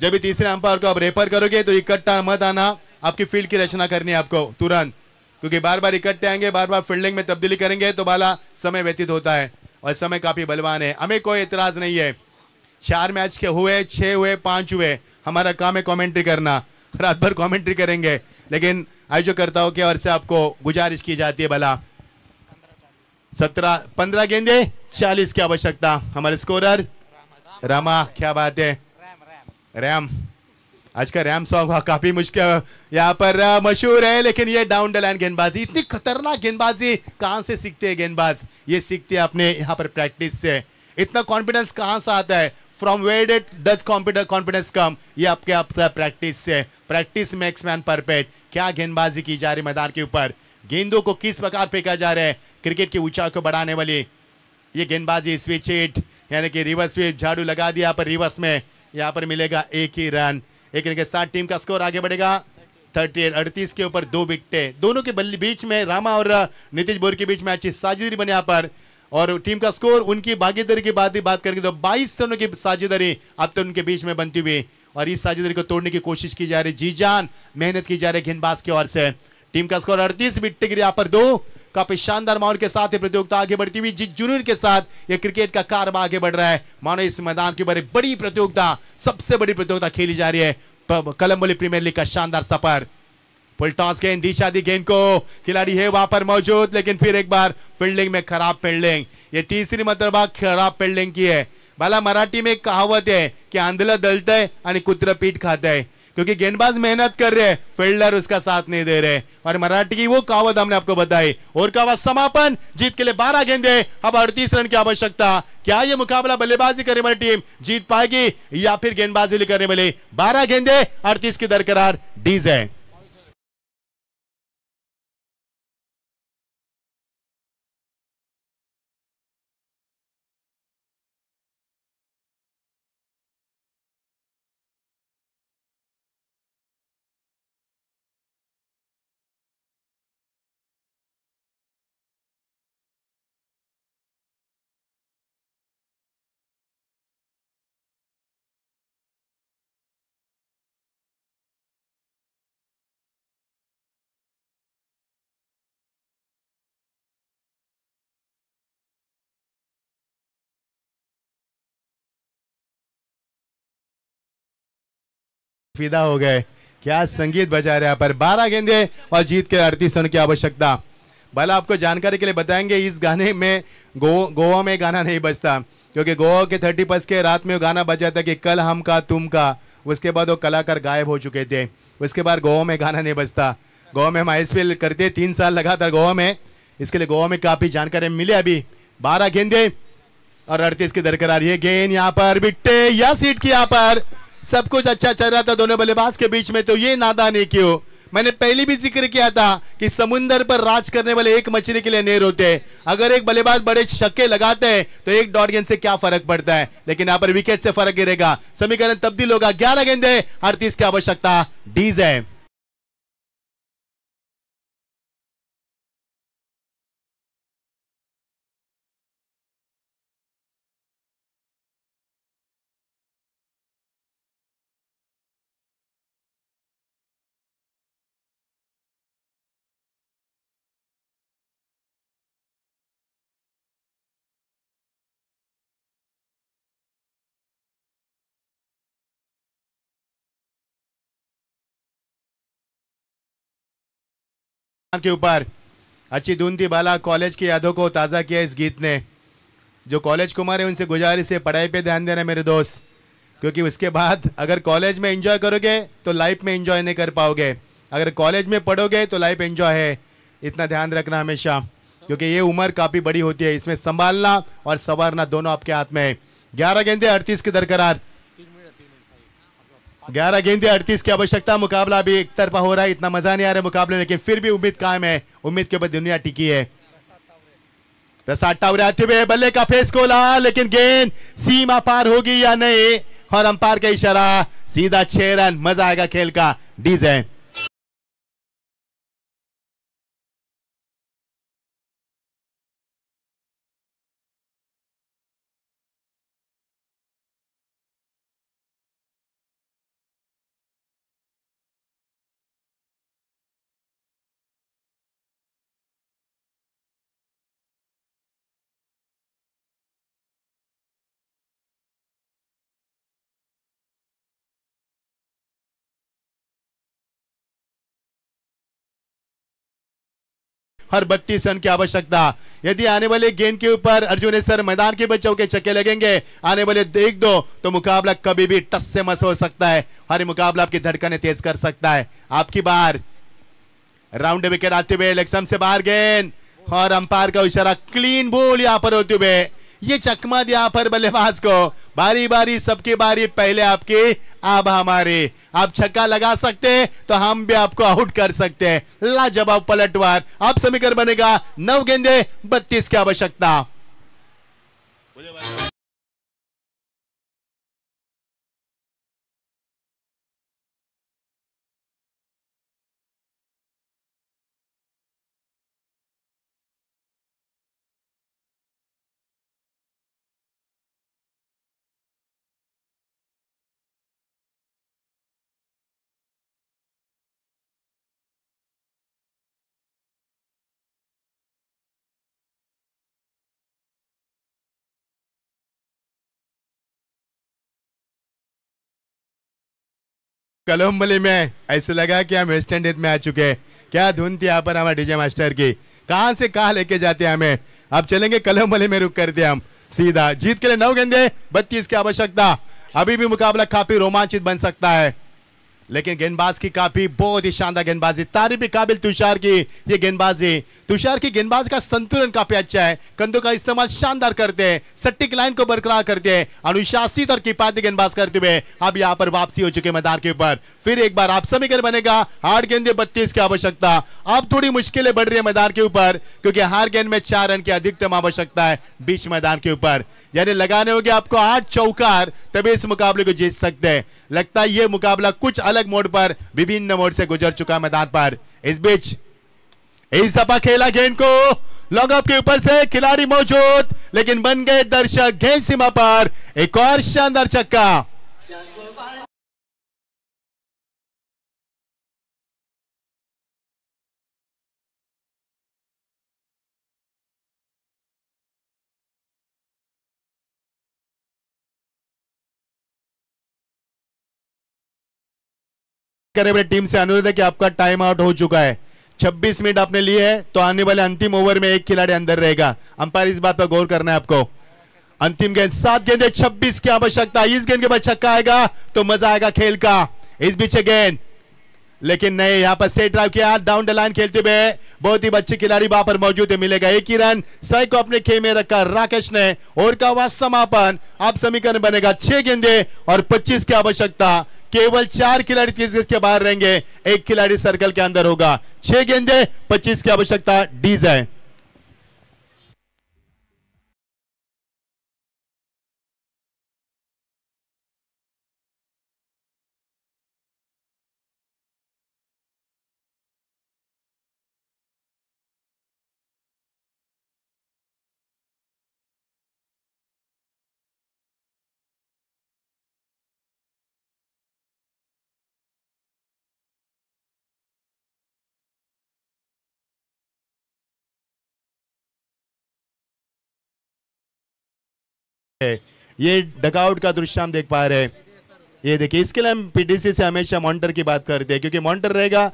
जब भी तीसरे अंपायर को आप रेफर करोगे तो इकट्ठा मत आना, आपकी फील्ड की रचना करनी है आपको तुरंत, क्योंकि बार बार इकट्ठे आएंगे, बार बार फील्डिंग में तब्दीली करेंगे तो बाला समय व्यतीत होता है और समय काफी बलवान है। हमें कोई एतराज नहीं है, 4 मैच के हुए, 6 हुए, 5 हुए, हमारा काम है कमेंट्री करना, रात भर कमेंट्री करेंगे। लेकिन आयोजक करता हूं कि और से आपको गुजारिश की जाती है भला 15 गेंदे 40 की आवश्यकता। हमारे स्कोरर रामा, क्या बात है, रैम, आज का रैम सॉन्ग काफी मुश्किल यहाँ पर मशहूर है, लेकिन ये डाउन द लाइन गेंदबाजी, इतनी खतरनाक गेंदबाजी कहां से सीखते हैं गेंदबाज, ये सीखते हैं अपने यहाँ पर प्रैक्टिस से। इतना कॉन्फिडेंस कहां से आता है, from where did does confidence come, ये आपके आपका प्रैक्टिस से। Practice makes man perfect. क्या गेंदबाजी की जा रही मैदान के ऊपर, गेंदों को किस प्रकार फेंका जा रहा है, क्रिकेट की ऊंचाई को बढ़ाने वाली ये गेंदबाजी। स्विच हिट यानी कि रिवर्स स्वीप, झाड़ू लगा दिया पर रिवर्स में, यहाँ पर मिलेगा एक ही रन। एक रन के साथ टीम का स्कोर आगे बढ़ेगा 38 के ऊपर 2 विकेटें, दोनों के बीच में रामा और नीतीश बोर के बीच में अच्छी साझेदारी बने यहाँ पर। और टीम का स्कोर, उनकी भागीदारी की बात करेंगे तो 22 रनों की साझेदारी अब तो उनके बीच में बनती हुई, और इस साझेदारी को तोड़ने की कोशिश की जा रही, जी जान मेहनत की जा रही गेंदबाज की ओर से। टीम का स्कोर 38 विकेट यहाँ पर 2। काफी शानदार माहौल के साथ ये प्रतियोगिता आगे बढ़ती हुई, जिस जुनून के साथ ये क्रिकेट का कारवा आगे बढ़ रहा है, मानो इस मैदान की बड़ी प्रतियोगिता, सबसे बड़ी प्रतियोगिता खेली जा रही है, कोलंबो प्रीमियर लीग का शानदार सफर। फुल टॉस गेंद, दिशा दी गेंद को, खिलाड़ी है वहां पर मौजूद, लेकिन फिर एक बार फील्डिंग में खराब फील्डिंग, ये तीसरी मतलब खराब फील्डिंग की है। भला मराठी में एक कहावत है कि आंधळं दलतंय आणि कुत्रं पीठ खातंय, क्योंकि गेंदबाज मेहनत कर रहे हैं, फील्डर उसका साथ नहीं दे रहे, और मराठी की वो कहावत हमने आपको बताई। और का समापन, जीत के लिए 12 गेंदे, अब 38 रन की आवश्यकता। क्या ये मुकाबला बल्लेबाजी करने वाली टीम जीत पाएगी या फिर गेंदबाजी करने वाली? 12 गेंदे 38 की दरकरार, डीजे। फिदा हो गए, क्या संगीत बजा रहे यहाँ पर। 12 गेंदे और जीत के 38 रन की आवश्यकता। भला आपको जानकारी के लिए बताएंगे, इस गाने में गोवा में गाना नहीं बजता, क्योंकि गोवा के 31 के रात में वो गाना बज जाता कि कल हम का तुम का, उसके बाद वो कलाकार गायब हो चुके थे, उसके बाद गोवा में गाना नहीं बजता। गोवा में हम ISPL करते 3 साल लगातार गोवा में, इसके लिए गोवा में काफी जानकारी मिली। अभी 12 गेंदे और 38 की दरकरार। ये गेंद यहाँ पर बिट्टे या सीट की, यहाँ पर सब कुछ अच्छा चल रहा था दोनों बल्लेबाज के बीच में, तो ये नादानी क्यों? मैंने पहले भी जिक्र किया था कि समुंदर पर राज करने वाले एक मछली के लिए नेर होते हैं। अगर एक बल्लेबाज बड़े छक्के लगाते हैं तो एक डॉट गेंद से क्या फर्क पड़ता है, लेकिन यहाँ पर विकेट से फर्क गिरेगा, समीकरण तब्दील होगा। 11 गेंदे 38 की आवश्यकता, डीजे। के ऊपर अच्छी धुन थी बाला, कॉलेज की यादों को ताज़ा किया इस गीत ने। जो कॉलेज कुमार है उनसे गुजारिश है पढ़ाई पे ध्यान देना मेरे दोस्त, क्योंकि उसके बाद अगर कॉलेज में एंजॉय करोगे तो लाइफ में एंजॉय नहीं कर पाओगे। अगर कॉलेज में पढ़ोगे तो लाइफ एंजॉय है, इतना ध्यान रखना हमेशा, क्योंकि ये उम्र काफ़ी बड़ी होती है, इसमें संभालना और संवारना दोनों आपके हाथ में है। 11 गेंदे 38 की दरकरार, 11 गेंदे 38 की आवश्यकता। मुकाबला अभी एक तरफा हो रहा है, इतना मजा नहीं आ रहा है मुकाबले में, लेकिन फिर भी उम्मीद कायम है, उम्मीद के ऊपर दुनिया टिकी है। प्रसाद टावरे आते हुए बल्ले का फेस खोला, लेकिन गेंद सीमा पार होगी या नहीं, और अंपायर का इशारा, सीधा 6 रन। मजा आएगा खेल का। डीजे हर 32 रन की आवश्यकता। यदि आने वाले गेंद के ऊपर अर्जुन सर मैदान के बच्चों के छक्के लगेंगे, आने वाले 1-2, तो मुकाबला कभी भी टस से मस हो सकता है। हर मुकाबला आपकी धड़कनें तेज कर सकता है। आपकी बार, राउंड विकेट आते हुए लेग से बाहर गेंद, और अंपायर का इशारा, क्लीन बॉल यहां पर होते हुए ये चकमा दिया पर बल्लेबाज को। बारी बारी सबकी बारी, पहले आपकी अब हमारी। आप छक्का लगा सकते तो हम भी आपको आउट कर सकते हैं। लाजवाब पलटवार। अब समीकरण बनेगा 9 गेंदे 32 की आवश्यकता। कलम्बली में ऐसे लगा कि हम वेस्ट इंडीज में आ चुके हैं। क्या धुन थी यहाँ पर हमारे डीजे मास्टर की, कहां से कहां लेके जाते हैं हमें। अब चलेंगे कलम्बली में, रुक करते हम सीधा। जीत के लिए 9 गेंदे 32 की आवश्यकता। अभी भी मुकाबला काफी रोमांचित बन सकता है, लेकिन गेंदबाज की काफी बहुत ही शानदार गेंदबाजी। तारीफ काबिल तुषार की ये गेंदबाजी। तुषार की गेंदबाज का संतुलन काफी अच्छा है, कंधों का इस्तेमाल शानदार करते हैं, सटीक लाइन को बरकरार करते हैं, अनुशासित और किफायती गेंदबाज करते हुए अब यहां पर वापसी हो चुके मैदान के ऊपर। फिर एक बार आप समीकरण बनेगा 8 गेंदे 32 की आवश्यकता। अब थोड़ी मुश्किलें बढ़ रही है मैदान के ऊपर, क्योंकि हर गेंद में 4 रन की अधिकतम आवश्यकता है बीच मैदान के ऊपर। यानी लगाने होंगे आपको 8 चौकार, तभी इस मुकाबले को जीत सकते हैं। लगता है ये मुकाबला कुछ अलग मोड पर, विभिन्न मोड से गुजर चुका मैदान पर। इस बीच इस दफा खेला गेंद को लॉन्ग ऑफ के ऊपर से, खिलाड़ी मौजूद, लेकिन बन गए दर्शक। गेंद सीमा पर, एक और शानदार छक्का। करे टीम से अनुरोध है कि आपका टाइम आउट हो चुका है। 26 मिनट आपने लिए है, तो आने वाले अंतिम ओवर में एक खिलाड़ी अंदर रहेगा। अंपायर इस बात पर गौर करना है आपको। अंतिम गेंद 7 गेंदे 26 की आवश्यकता। इस गेंद के बाद छक्का आएगा तो मजा आएगा खेल का। इस बीच गेंद, लेकिन नहीं, यहां पर सेट ड्राइव किया, डाउन द लाइन खेलते हुए बहुत ही अच्छे खिलाड़ी वहां पर मौजूद है। मिलेगा 1 ही रन। सही को अपने खेमे में रखा राकेश ने, और का वह समापन। अब समीकरण बनेगा 6 गेंदे और 25 की आवश्यकता। केवल 4 खिलाड़ी 30 गज के बाहर रहेंगे, एक खिलाड़ी सर्कल के अंदर होगा। 6 गेंदे 25 की आवश्यकता। डीजे ये डगआउट का दृश्य हम देख पा रहे हैं। ये देखिए, इसके लिए हम पीडीसी से हमेशा मॉनिटर की बात करते हैं, क्योंकि मॉनिटर रहेगा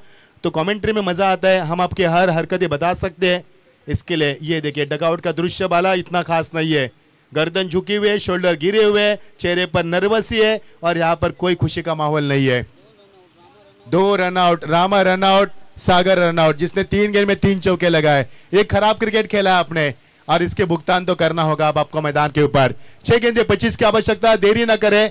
तो कमेंट्री में मजा आता है, हम आपके हर हरकतें बता सकते हैं। इसके लिए ये देखिए डगआउट का दृश्य वाला इतना खास नहीं है, गर्दन झुकी हुई है, शोल्डर गिरे हुए हैं, चेहरे पर नर्वस ही है और यहाँ पर कोई खुशी का माहौल नहीं है। 2 run out, Rama run out, Sagar run out, जिसने 3 गेंद में 3 चौके लगाए। एक खराब क्रिकेट खेला है आपने और इसके भुगतान तो करना होगा अब आपको मैदान के ऊपर। 6 गेंदे 25 की आवश्यकता, देरी ना करें।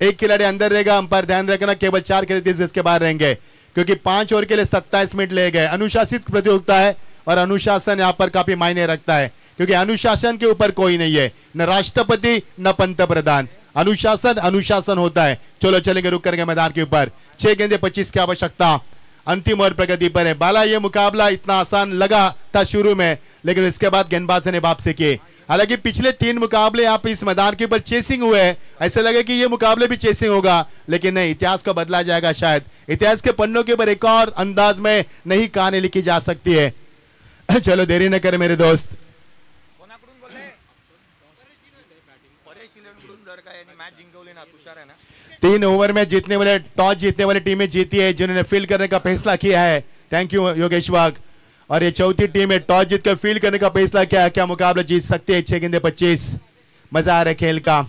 एक खिलाड़ी अंदर रहेगा, अंपायर ध्यान रखना केवल 4 खिलाड़ी इसके बाहर रहेंगे क्योंकि 5 ओवर के लिए 27 मिनट ले गए। अनुशासित प्रतियोगिता है और अनुशासन यहाँ पर काफी मायने रखता है क्योंकि अनुशासन के ऊपर कोई नहीं है, न राष्ट्रपति न पंत प्रधान। अनुशासन अनुशासन होता है। चलो चलेंगे, रुक करेंगे मैदान के ऊपर। 6 गेंदे 25 की आवश्यकता, अंतिम ओवर प्रगति पर है। बाला ये मुकाबला इतना आसान लगा था शुरू में, लेकिन इसके बाद गेंदबाज ने वापसी की। हालांकि पिछले 3 मुकाबले आप इस मैदान के ऊपर चेसिंग हुए, ऐसे लगे कि ये मुकाबले भी चेसिंग होगा, लेकिन नहीं, इतिहास को बदला जाएगा। शायद इतिहास के पन्नों के ऊपर एक और अंदाज में नई कहानी लिखी जा सकती है। चलो देरी न करें मेरे दोस्त। 3 ओवर में जीतने वाले, टॉस जीतने वाली टीमें जीती है जिन्होंने फील्ड करने का फैसला किया है। थैंक यू योगेश वाघ। और ये चौथी टीम है, टॉस जीतकर फील्ड करने का फैसला किया है। क्या मुकाबला जीत सकते हैं? 6 गेंदे 25। मजा आ रहा है खेल का।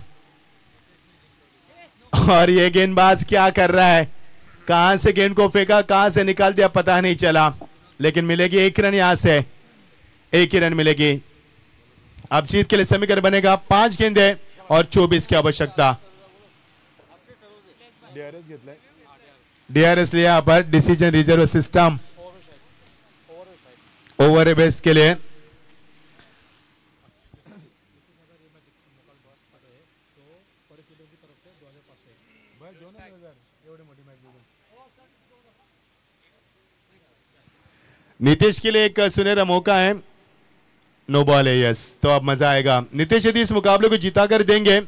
और ये गेंदबाज क्या कर रहा है, कहां से गेंद को फेंका, कहां से निकाल दिया, पता नहीं चला, लेकिन मिलेगी 1 रन। यहां से 1 ही रन मिलेगी। अब जीत के लिए समीकरण बनेगा 5 गेंदे और 24 की आवश्यकता। डीआरएस लिया पर decision reserve system over best के लिए। नीतीश के लिए एक सुनहरा मौका है, नो बॉल है, यस, तो अब मजा आएगा। नीतीश यदि इस मुकाबले को जिताकर देंगे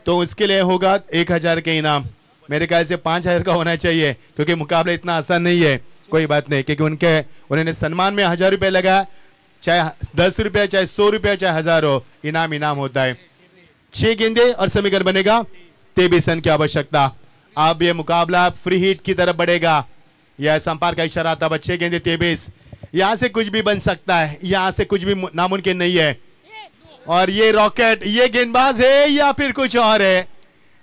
तो उसके लिए होगा 1000 के इनाम। मेरे ख्याल से 5000 का होना चाहिए क्योंकि मुकाबला इतना आसान नहीं है। कोई बात नहीं, क्योंकि उन्होंने सम्मान में 1000 रुपए लगाया, चाहे 10 रुपए, चाहे 100 रुपए, चाहे 1000 हो, इनाम इनाम होता है। 6 गेंदे और समीकरण बनेगा 23 रन की आवश्यकता। अब ये मुकाबला फ्री हिट की तरफ बढ़ेगा। यह संपर्क का इशारा था। 6 गेंदे 23। यहां से कुछ भी बन सकता है, यहां से कुछ भी नामुमकिन नहीं है। और ये रॉकेट, ये गेंदबाज है या फिर कुछ और है?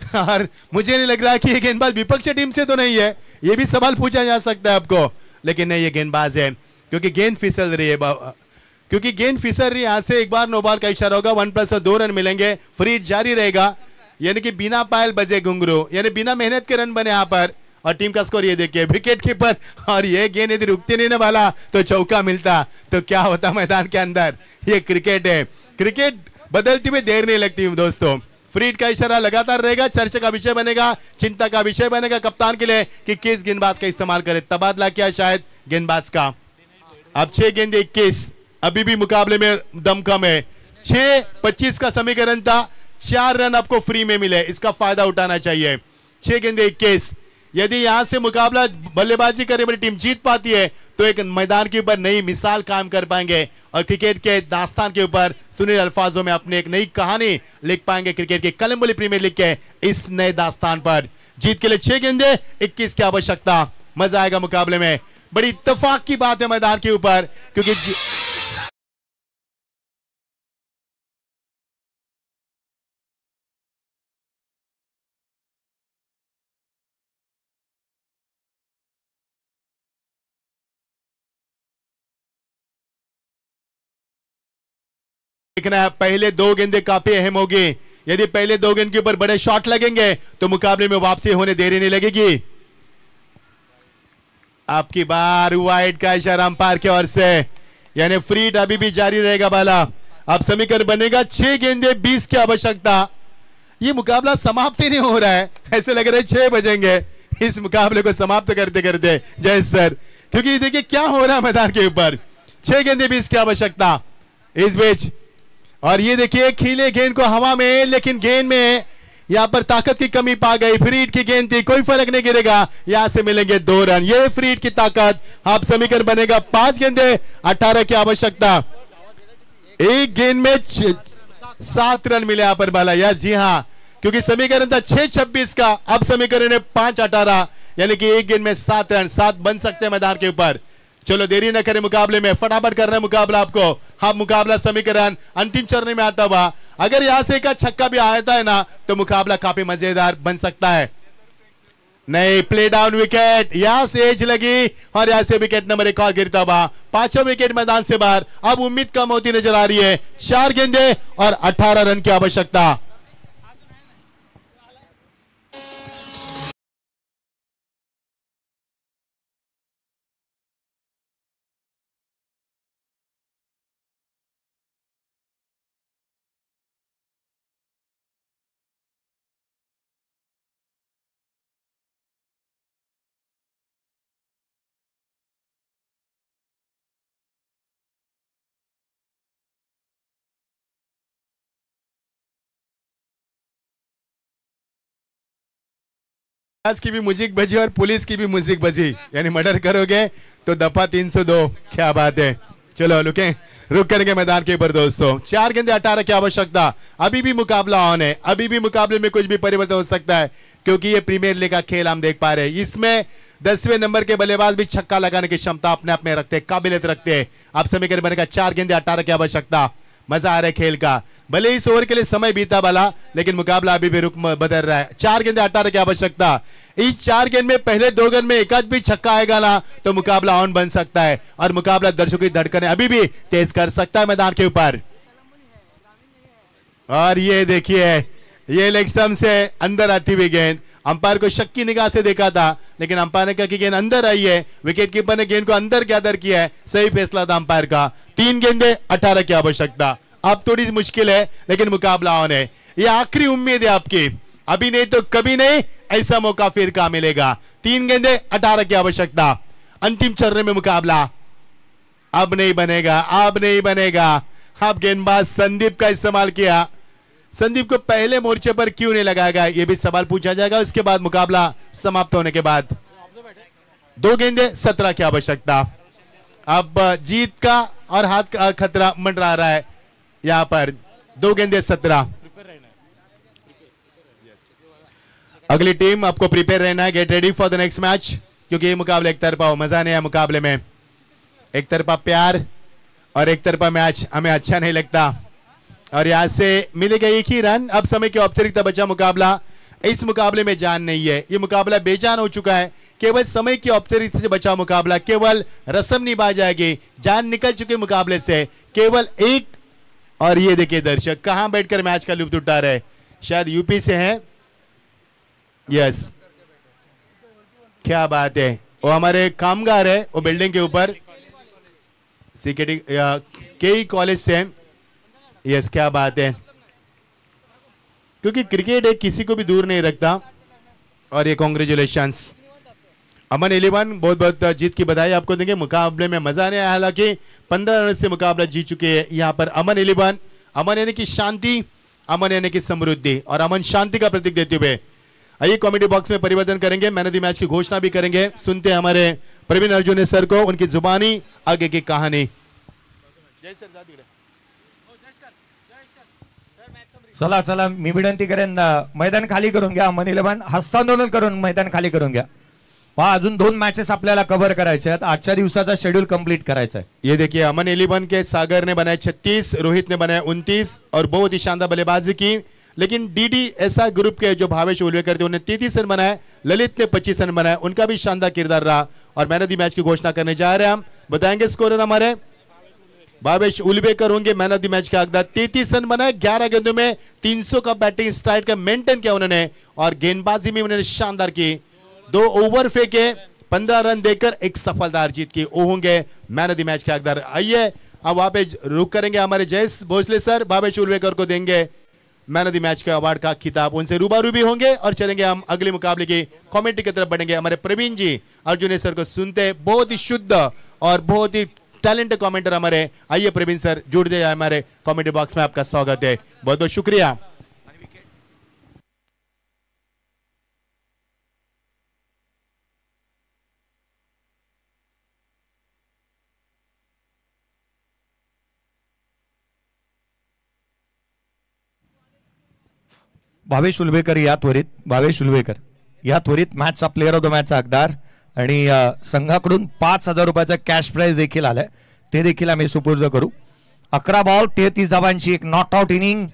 और मुझे नहीं लग रहा कि ये गेंदबाज विपक्ष टीम से तो नहीं है, ये भी सवाल पूछा जा सकता है आपको, लेकिन नहीं, ये गेंदबाज है क्योंकि गेंद फिसल रही है। क्योंकि गेंद फिसल रही है, यहां से एक बार नो बॉल का इशारा होगा। 1+2 रन मिलेंगे, फ्री हिट जारी रहेगा, यानी कि बिना पायल बजे घुंघरू, यानी बिना मेहनत के रन बने यहां पर। और टीम का स्कोर ये देखिए, विकेट कीपर, और ये गेंद यदि रुकती नहीं ना वाला तो चौका मिलता तो क्या होता मैदान के अंदर। ये क्रिकेट है, क्रिकेट बदलती हुई देर नहीं लगती दोस्तों। फ्री हिट का इशारा लगातार रहेगा, चर्चा का विषय बनेगा, चिंता का विषय बनेगा कप्तान के लिए कि किस गेंदबाज का इस्तेमाल करे। तबादला किया शायद गेंदबाज का। अब 6 गेंदे 21, अभी भी मुकाबले में दम कम है। 6-25 का समीकरण था, 4 रन आपको फ्री में मिले, इसका फायदा उठाना चाहिए। 6 गेंदे 21, यदि यहां से मुकाबला बल्लेबाजी करने वाली टीम जीत पाती है तो एक मैदान के ऊपर नई मिसाल कायम कर पाएंगे और क्रिकेट के दास्तान के ऊपर सुनील अल्फाजों में अपनी एक नई कहानी लिख पाएंगे क्रिकेट के कोलंबो प्रीमियर लीग के इस नए दास्तान पर। जीत के लिए 6 गेंदे 21 की आवश्यकता। मजा आएगा मुकाबले में। बड़ी इत्तेफाक की बात है मैदान के ऊपर, क्योंकि देखना है, पहले 2 गेंदे काफी अहम होगी। यदि पहले 2 गेंद के ऊपर बड़े शॉट लगेंगे तो मुकाबले में वापसी होने देरी नहीं लगेगी। आपकी बार वाइड का इशारा अंपायर की ओर से, यानी फ्री हिट अभी भी जारी रहेगा बाला। अब समीकरण बनेगा 6 गेंदे 20 की आवश्यकता। ये मुकाबला समाप्त ही नहीं हो रहा है, ऐसे लग रहा है 6 बजेंगे इस मुकाबले को समाप्त करते करते। जय सर, क्योंकि देखिए क्या हो रहा है मैदान के ऊपर। 6 गेंदे 20 की आवश्यकता इस बीच। और ये देखिए खीले गेंद को हवा में, लेकिन गेंद में यहां पर ताकत की कमी पा गई। फ्री हिट की गेंद थी, कोई फर्क नहीं गिरेगा, यहां से मिलेंगे 2 रन। ये फ्री हिट की ताकत। आप समीकरण बनेगा 5 गेंदे 18 की आवश्यकता। एक गेंद में 7 रन मिले यहां पर बाला। यस जी हां, क्योंकि समीकरण था 6-26 का, अब समीकरण है 5-18, यानी कि एक गेंद में 7 रन। 7 बन सकते हैं मैदान के ऊपर। चलो देरी न करें मुकाबले में, फटाफट कर रहे हैं मुकाबला आपको। हाँ, मुकाबला समीकरण अंतिम चरण में आता हुआ, अगर यहां से एक छक्का भी आता है ना तो मुकाबला काफी मजेदार बन सकता है। नहीं, प्ले डाउन विकेट, यहां से एज लगी और यहां से विकेट नंबर 1 और गिरता हुआ, 5वां विकेट मैदान से बाहर। अब उम्मीद कम होती नजर आ रही है। 4 गेंदे और 18 रन की आवश्यकता। की भी म्यूजिक बजी और पुलिस की भी म्यूजिक बजी, यानी मर्डर करोगे तो दफा 302। क्या बात है। चलो रुक करके मैदान के ऊपर दोस्तों। 4 गेंदे 18 की आवश्यकता। अभी भी मुकाबला ऑन है, अभी भी मुकाबले में कुछ भी परिवर्तन हो सकता है, क्योंकि ये प्रीमियर लीग का खेल हम देख पा रहे हैं। इसमें 10वें नंबर के बल्लेबाज भी छक्का लगाने की क्षमता अपने आप में रखते, काबिलियत रखते। अब समीकरण बनेगा 4 गेंदे 18 की आवश्यकता। मजा आ रहा है खेल का, भले इस ओवर के लिए समय बीता वाला, लेकिन मुकाबला अभी भी रुक बदल रहा है। 4 गेंदे 18 की आवश्यकता। इस 4 गेंद में पहले 2 गेंद में एक आध भी छक्का आएगा ना तो मुकाबला ऑन बन सकता है और मुकाबला दर्शकों की धड़कनें अभी भी तेज कर सकता है मैदान के ऊपर। और ये देखिए, ये लेग स्टंप से अंदर आती हुई गेंद, अंपायर को शक की निगाह से देखा था, लेकिन अंपायर ने कहा कि गेंद अंदर आई है। विकेट कीपर ने गेंद को अंदर गैदर किया है, सही फैसला था अंपायर का। 3 गेंदे 18 की आवश्यकता। अब थोड़ी मुश्किल है, लेकिन मुकाबला ऑन है। ये आखिरी उम्मीद है आपकी, अभी नहीं तो कभी नहीं, ऐसा मौका फिर कहां मिलेगा। 3 गेंदे 18 की आवश्यकता। अंतिम चरण में मुकाबला अब नहीं बनेगा, अब नहीं बनेगा। अब गेंदबाज संदीप का इस्तेमाल किया। संदीप को पहले मोर्चे पर क्यों नहीं लगाया गया, यह भी सवाल पूछा जाएगा उसके बाद, मुकाबला समाप्त होने के बाद। 2 गेंदे 17 की आवश्यकता। अब जीत का और हाथ का खतरा मंडरा रहा है यहां पर। 2 गेंदे 17। अगली टीम आपको प्रिपेयर रहना है, get ready for the next match, क्योंकि ये मुकाबला एक तरफा हो, मजा नहीं है मुकाबले में। एक तरफा प्यार और एक तरफा मैच हमें अच्छा नहीं लगता। और यहां से मिलेगा 1 ही रन। अब समय की औपचारिकता बचा मुकाबला। इस मुकाबले में जान नहीं है, ये मुकाबला बेजान हो चुका है। केवल समय की औपचारिकता से बचा मुकाबला, केवल रस्म निभा जाएगी, जान निकल चुके मुकाबले से। केवल एक, और ये देखिए दर्शक कहां बैठकर मैच का लुत्फ उठा रहे, शायद यूपी से हैं। यस, क्या बात है। वो हमारे कामगार है, वो बिल्डिंग के ऊपर सीकेटी के कॉलेज से। यस, क्या बात है, क्योंकि क्रिकेट एक किसी को भी दूर नहीं रखता। और ये कांग्रेचुलेशंस अमन 11, बहुत बहुत जीत की बधाई आपको देंगे। मुकाबले में मजा नहीं आया, हालांकि 15 रन से मुकाबला जीत चुके हैं यहाँ पर अमन 11। अमन यानी कि शांति, अमन यानी कि समृद्धि, और अमन शांति का प्रतीक देते हुए आइए कमेटी बॉक्स में परिवर्तन करेंगे, मैन ऑफ द मैच की घोषणा भी करेंगे। सुनते हैं हमारे प्रवीण अर्जुन सर को, उनकी जुबानी आगे की कहानी। चला चला, मी विनंती करेन मैदान खाली करून घ्या। अमन 11 हस्तांदोलन करून मैदान खाली करून घ्या। वहां अजून 2 मॅचेस आपल्याला कव्हर करायचे आहेत, आजच्या दिवसाचा शेड्यूल कंप्लीट करायचा है। ये देखिए अमन 11 के सागर ने बनाए 36, रोहित ने बनाए 29 और बहुत ही शानदार बल्लेबाजी की। लेकिन DDSR ग्रुप के जो भावेश उल्वेकर थे उन्हें 33 रन बनाए, ललित ने 25 रन बनाए, उनका भी शानदार किरदार रहा। और मैन ऑफ द मैच की घोषणा करने जा रहे हैं हम, बताएंगे स्कोरर हमारे भावेश उल्वेकर होंगे मैन ऑफ द मैच का हकदार। 33 रन बनाए, 11 गेंदों में 300 का बैटिंग स्ट्राइक का मेंटेन किया उन्होंने, और गेंदबाजी में उन्होंने शानदार की। 2 ओवर फेंके, 15 रन देकर एक सफलदार जीत की। वो होंगे मैन ऑफ द मैच के हकदार। आइए अब वहां पे रुक करेंगे, हमारे जयेश भोसले सर भावेश उल्वेकर को देंगे मैन ऑफ द मैच के अवार्ड का खिताब। उनसे रूबरू भी होंगे और चलेंगे हम अगले मुकाबले की कमेंट्री की तरफ बढ़ेंगे। हमारे प्रवीण जी अर्जुन सर को सुनते, बहुत ही शुद्ध और बहुत ही टैलेंटेड कमेंटर हमारे। आइए प्रवीण सर जुड़ जाए हमारे कमेंट्री बॉक्स में, आपका स्वागत है, बहुत बहुत शुक्रिया। भावेश उल्वेकर या त्वरित मॅचचा प्लेअर ऑफ द मॅचचा हकदार आणि संघाकडून 5,000 रुपयाचा कॅश प्राइज देखील आलाय, ते देखील आम्ही सुपूर्द करू. 11 बॉल 33 धावांची एक नॉट आउट इनिंग,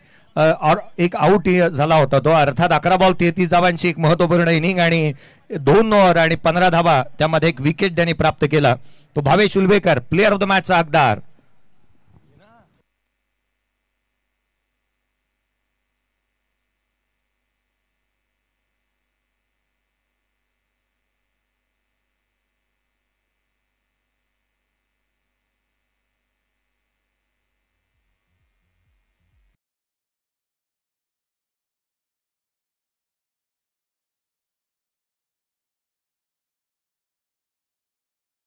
एक आउट झाला होता तो, अर्थात 11 बॉल 33 धावांची एक महत्वपूर्ण इनिंग आणि 2 ओव्हर आणि 15 धावा, त्यामध्ये एक विकेट त्यांनी प्राप्त केला. तो भावेश उलवेकर प्लेअर ऑफ द मॅचचा हकदार.